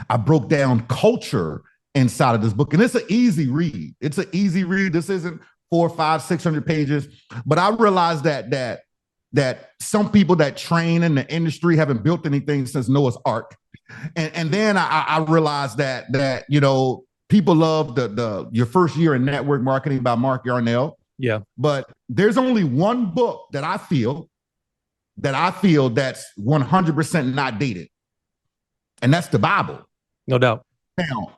I broke down culture inside of this book. And it's an easy read. This isn't 400, 500, 600 pages. But I realized that some people that train in the industry haven't built anything since Noah's Ark. And then I realized that people love your first year in network marketing by Mark Yarnell. Yeah. But there's only one book that I feel that's 100% not dated. And that's the Bible. No doubt.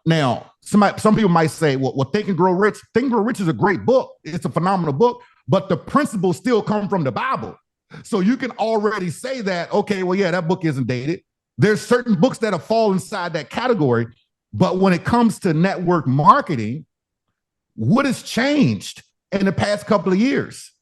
Now, some people might say, well, Think and Grow Rich. Think and Grow Rich is a great book. It's a phenomenal book, but the principles still come from the Bible. So you can already say that, okay, well, yeah, that book isn't dated. There's certain books that fall inside that category. But when it comes to network marketing, what has changed in the past couple of years?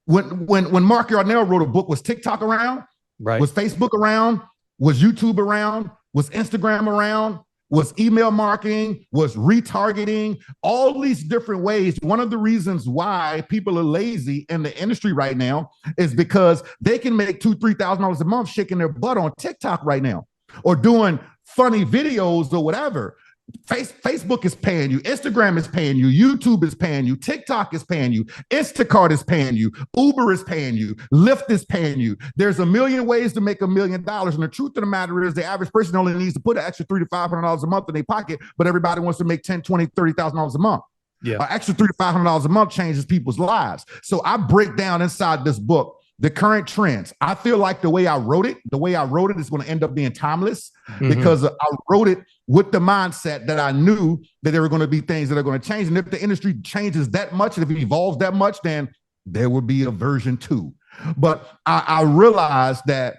When Mark Yarnell wrote a book, was TikTok around? Right. Was Facebook around? Was YouTube around? Was Instagram around? Was email marketing? Was retargeting? All these different ways. One of the reasons why people are lazy in the industry right now is because they can make $2,000, $3,000 a month shaking their butt on TikTok right now, or doing funny videos or whatever. Facebook is paying you, Instagram is paying you, YouTube is paying you, TikTok is paying you, Instacart is paying you, Uber is paying you, Lyft is paying you. There's a million ways to make $1 million. And the truth of the matter is the average person only needs to put an extra $300 to $500 a month in their pocket, but everybody wants to make $10,000, $20,000, $30,000 a month. Yeah. An extra $300 to $500 a month changes people's lives. So I break down inside this book the current trends. I feel like the way I wrote it is going to end up being timeless, because I wrote it with the mindset that I knew that there were going to be things that are going to change. And if the industry changes that much, and if it evolves that much, then there will be a version 2. But I realized that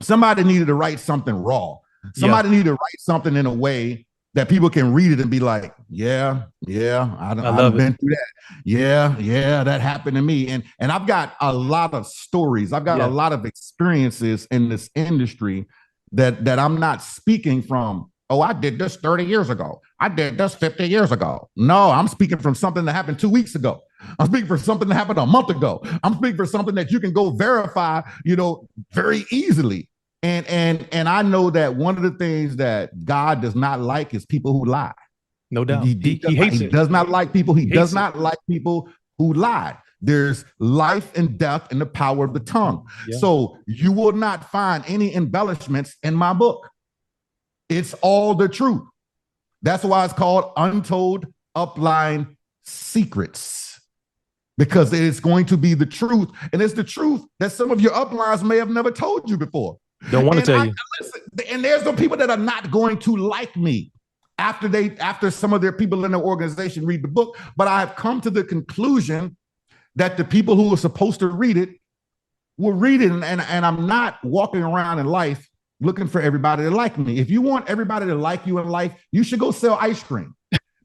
somebody needed to write something raw. Somebody needed to write something in a way that people can read it and be like, yeah, yeah, I I've love it. been through that. Yeah, yeah, that happened to me. And I've got a lot of stories. I've got a Yeah. lot of experiences in this industry that I'm not speaking from, oh, I did this 30 years ago. I did this 50 years ago. No, I'm speaking from something that happened 2 weeks ago. I'm speaking for something that happened a month ago. I'm speaking for something that you can go verify, very easily. And I know that one of the things that God does not like is people who lie. No He, doubt. he, He he, he does, not, he hates it. does not like people. He He does hates it. not like people who lie. There's life and death in the power of the tongue. Yeah. So you will not find any embellishments in my book. It's all the truth. That's why it's called Untold Upline Secrets, because it is going to be the truth. And it's the truth that some of your uplines may have never told you before. Don't want to tell you. Listen, and there's some people that are not going to like me after some of their people in the organization read the book. But I've come to the conclusion that the people who are supposed to read it will read it. And I'm not walking around in life looking for everybody to like me. If you want everybody to like you in life, you should go sell ice cream.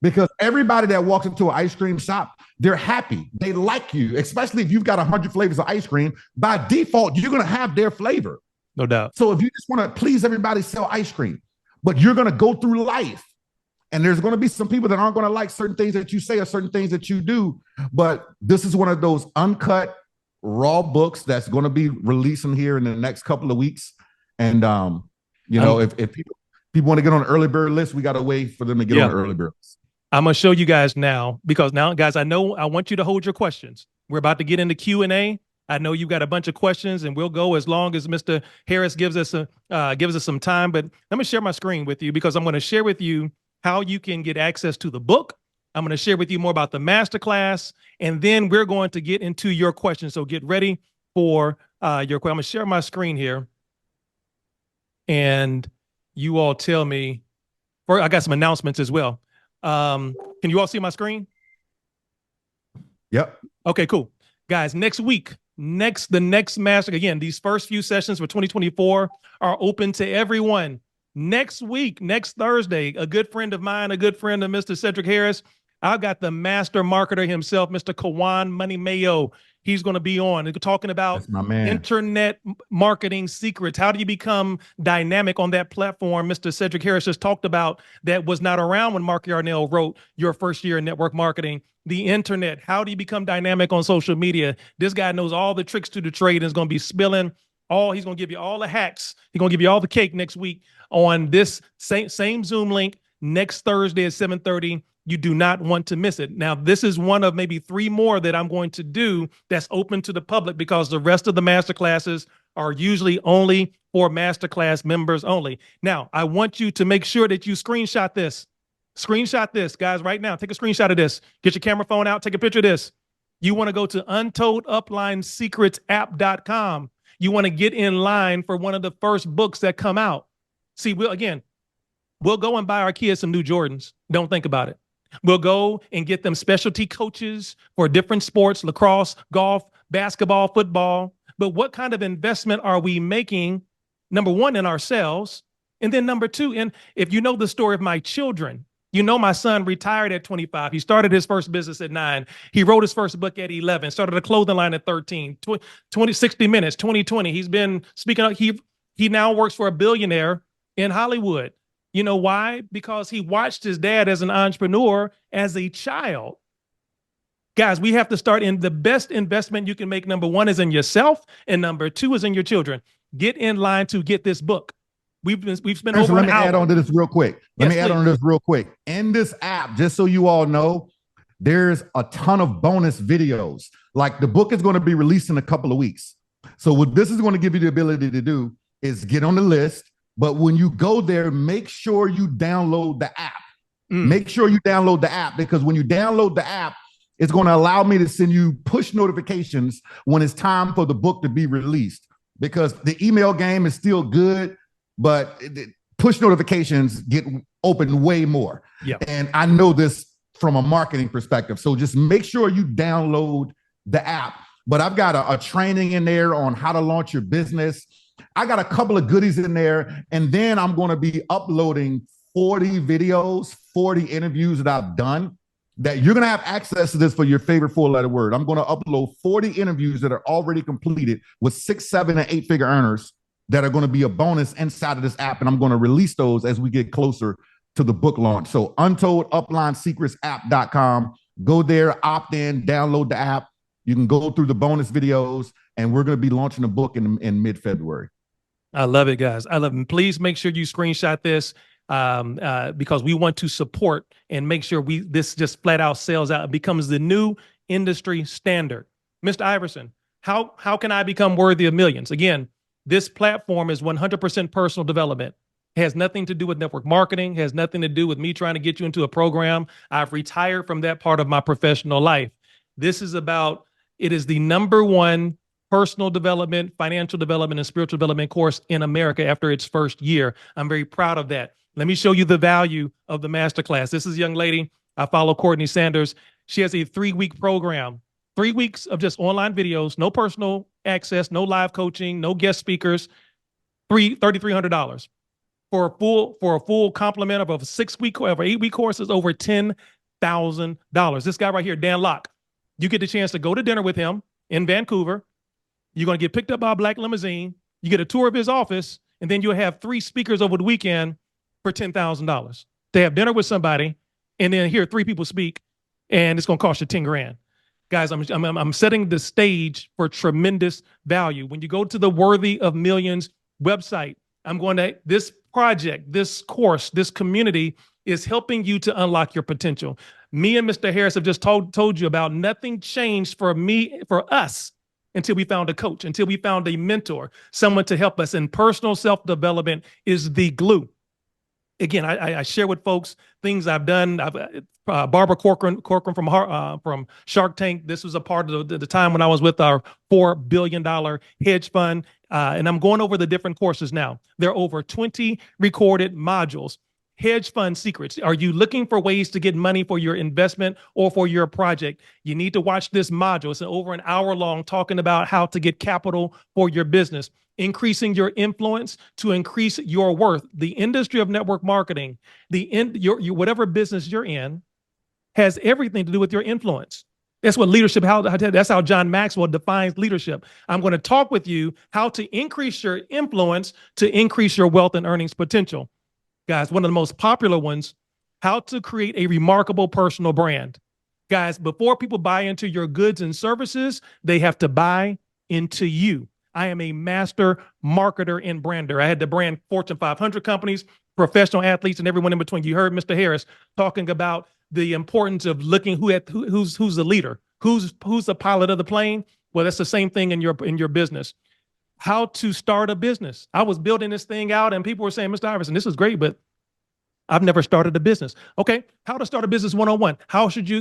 Because everybody that walks into an ice cream shop, they're happy. They like you, especially if you've got 100 flavors of ice cream. By default, you're going to have their flavor. No doubt. So if you just want to please everybody, sell ice cream. But you're going to go through life. And there's going to be some people that aren't going to like certain things that you say or certain things that you do. But this is one of those uncut, raw books that's going to be releasing here in the next couple of weeks. And, if people want to get on an early bird list, we got to wait for them to get on the early bird list. I'm going to show you guys now, because now, guys, I want you to hold your questions. We're about to get into Q&A. I know you've got a bunch of questions, and we'll go as long as Mr. Harris gives us some time. But let me share my screen with you, because I'm going to share with you how you can get access to the book. I'm going to share with you more about the masterclass, and then we're going to get into your questions. So get ready for your question. I'm going to share my screen here, and you all tell me. I got some announcements as well. Can you all see my screen? Yep. Okay, cool. Guys, next week, the next master, again, these first few sessions for 2024 are open to everyone. Next week, next Thursday, a good friend of mine, a good friend of Mr. Cedric Harris, I've got the master marketer himself, Mr. Kawan Money Mayo. He's going to be on talking about internet marketing secrets. How do you become dynamic on that platform? Mr. Cedric Harris just talked about that was not around when Mark Yarnell wrote Your First Year in Network Marketing. The internet. How do you become dynamic on social media? This guy knows all the tricks to the trade and is going to be spilling he's going to give you all the hacks. He's going to give you all the cake next week on this same Zoom link next Thursday at 7:30. You do not want to miss it. Now, this is one of maybe 3 more that I'm going to do that's open to the public, because the rest of the masterclasses are usually only for masterclass members only. Now, I want you to make sure that you screenshot this. Screenshot this, guys, right now. Take a screenshot of this. Get your camera phone out. Take a picture of this. You want to go to untolduplinessecretsapp.com. You want to get in line for one of the first books that come out. See, we'll go and buy our kids some new Jordans. Don't think about it. We'll go and get them specialty coaches for different sports, lacrosse, golf, basketball, football. But what kind of investment are we making, number one, in ourselves, and then number 2, and if you know the story of my children, you know my son retired at 25. He started his first business at 9. He wrote his first book at 11, started a clothing line at 13, 60 Minutes, 2020. He's been speaking up. He now works for a billionaire in Hollywood. You know why? Because he watched his dad as an entrepreneur as a child. Guys, we have to start in the best investment you can make. Number 1 is in yourself, and number 2 is in your children. Get in line to get this book. We've spent over an hour. Let me add on to this real quick. In this app, just so you all know, there's a ton of bonus videos. Like, the book is going to be released in a couple of weeks. So what this is going to give you the ability to do is get on the list. But when you go there, make sure you download the app. Make sure you download the app, because when you download the app, it's going to allow me to send you push notifications when it's time for the book to be released. Because the email game is still good, but push notifications get open way more. Yeah. And I know this from a marketing perspective. So just make sure you download the app. But I've got a training in there on how to launch your business. I got a couple of goodies in there, and then I'm going to be uploading 40 videos, 40 interviews that I've done that you're going to have access to this for your favorite four-letter word. I'm going to upload 40 interviews that are already completed with 6, 7, and 8-figure earners that are going to be a bonus inside of this app. And I'm going to release those as we get closer to the book launch. So untolduplinesecretsapp.com. Go there, opt in, download the app. You can go through the bonus videos, and we're going to be launching a book in mid-February. I love it, guys. I love it. Please make sure you screenshot this because we want to support and make sure this just flat out sells out. It becomes the new industry standard. Mr. Iverson, how can I become worthy of millions? Again, this platform is 100% personal development. It has nothing to do with network marketing, has nothing to do with me trying to get you into a program. I've retired from that part of my professional life. This is about, it is the #1 personal development, financial development, and spiritual development course in America after its first year. I'm very proud of that. Let me show you the value of the masterclass. This is a young lady. I follow Courtney Sanders. She has a 3-week program, 3 weeks of just online videos, no personal access, no live coaching, no guest speakers, $3,300. For a full complement of a 6-week or 8-week course is over $10,000. This guy right here, Dan Locke, you get the chance to go to dinner with him in Vancouver. You're going to get picked up by a black limousine. You get a tour of his office, and then you'll have 3 speakers over the weekend for $10,000. They have dinner with somebody, and then hear 3 people speak, and it's going to cost you 10 grand. Guys, I'm setting the stage for tremendous value. When you go to the Worthy of Millions website, this project, this course, this community is helping you to unlock your potential. Me and Mr. Harris have just told you about nothing changed for us, until we found a coach, until we found a mentor, someone to help us. And personal self-development is the glue. Again, I share with folks things I've done. Barbara Corcoran from Shark Tank. This was a part of the time when I was with our $4 billion hedge fund. And I'm going over the different courses now. There are over 20 recorded modules. Hedge fund secrets. Are you looking for ways to get money for your investment or for your project? You need to watch this module. It's over an hour long, talking about how to get capital for your business, increasing your influence to increase your worth. The industry of network marketing, whatever business you're in, has everything to do with your influence. That's what leadership, that's how John Maxwell defines leadership. I'm going to talk with you how to increase your influence to increase your wealth and earnings potential. Guys, one of the most popular ones, how to create a remarkable personal brand. Guys, before people buy into your goods and services, they have to buy into you. I am a master marketer and brander. I had to brand Fortune 500 companies, professional athletes, and everyone in between. You heard Mr. Harris talking about the importance of looking who's the leader, who's the pilot of the plane. Well, that's the same thing in your business. How to start a business. I was building this thing out and people were saying, Mr. Iverson, this is great, but I've never started a business. Okay, how to start a business 101.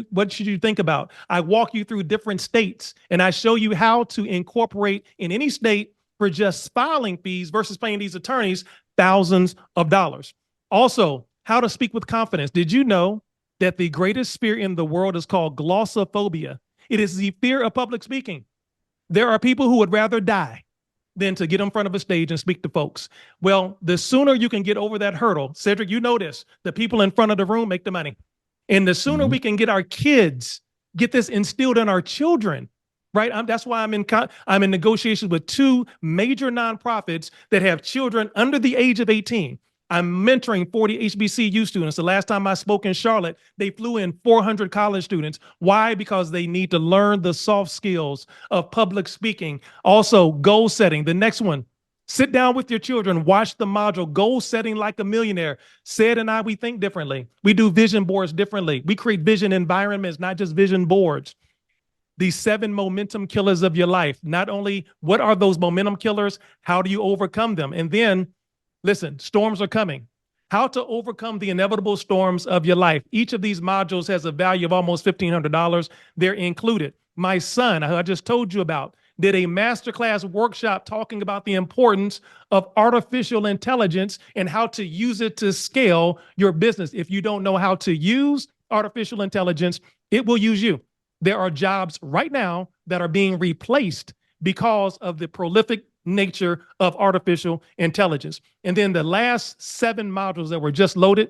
What should you think about? I walk you through different states and I show you how to incorporate in any state for just filing fees versus paying these attorneys thousands of dollars. Also, how to speak with confidence. Did you know that the greatest fear in the world is called glossophobia? It is the fear of public speaking. There are people who would rather die than to get in front of a stage and speak to folks. Well, the sooner you can get over that hurdle, Cedric, you know this, the people in front of the room make the money. And the sooner we can get our kids, get this instilled in our children, right? That's why I'm in negotiations with 2 major nonprofits that have children under the age of 18. I'm mentoring 40 HBCU students. The last time I spoke in Charlotte, they flew in 400 college students. Why? Because they need to learn the soft skills of public speaking. Also, goal setting. The next one, sit down with your children, watch the module, goal setting like a millionaire. Sid and I, we think differently. We do vision boards differently. We create vision environments, not just vision boards. The 7 momentum killers of your life. Not only what are those momentum killers, how do you overcome them? And then, listen, storms are coming. How to overcome the inevitable storms of your life. Each of these modules has a value of almost $1,500. They're included. My son, who I just told you about, did a masterclass workshop talking about the importance of artificial intelligence and how to use it to scale your business. If you don't know how to use artificial intelligence, it will use you. There are jobs right now that are being replaced because of the prolific nature of artificial intelligence. And then the last 7 modules that were just loaded,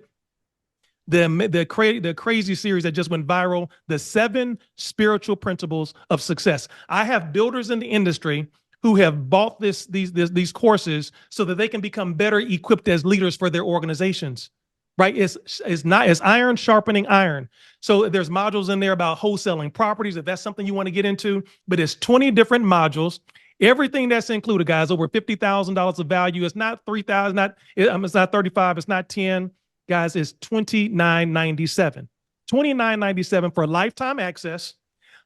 the crazy series that just went viral, the 7 spiritual principles of success. I have builders in the industry who have bought these courses so that they can become better equipped as leaders for their organizations. Right? It's iron sharpening iron. So there's modules in there about wholesaling properties, if that's something you want to get into, but it's 20 different modules. Everything that's included, guys, over $50,000 of value. It's not 3,000, it's not 35, it's not 10. Guys, it's $29.97. $29.97 for lifetime access,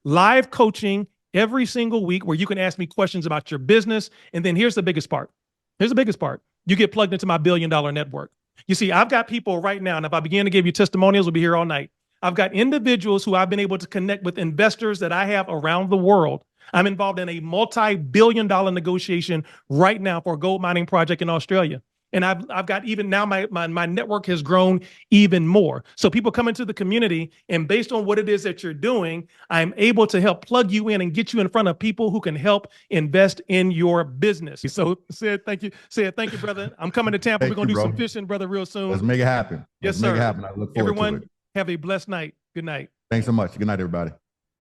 live coaching every single week where you can ask me questions about your business. And then here's the biggest part. Here's the biggest part. You get plugged into my $1 billion network. You see, I've got people right now, and if I begin to give you testimonials, we'll be here all night. I've got individuals who I've been able to connect with, investors that I have around the world. I'm involved in a multi-billion-dollar negotiation right now for a gold mining project in Australia. And I've got even now my network has grown even more. So people come into the community, and based on what it is that you're doing, I'm able to help plug you in and get you in front of people who can help invest in your business. So thank you, brother. I'm coming to Tampa. We're gonna do some fishing, brother, real soon. Let's make it happen. Yes, Let's make sir. it happen. I look forward to it. Everyone, have a blessed night. Good night. Thanks so much. Good night, everybody.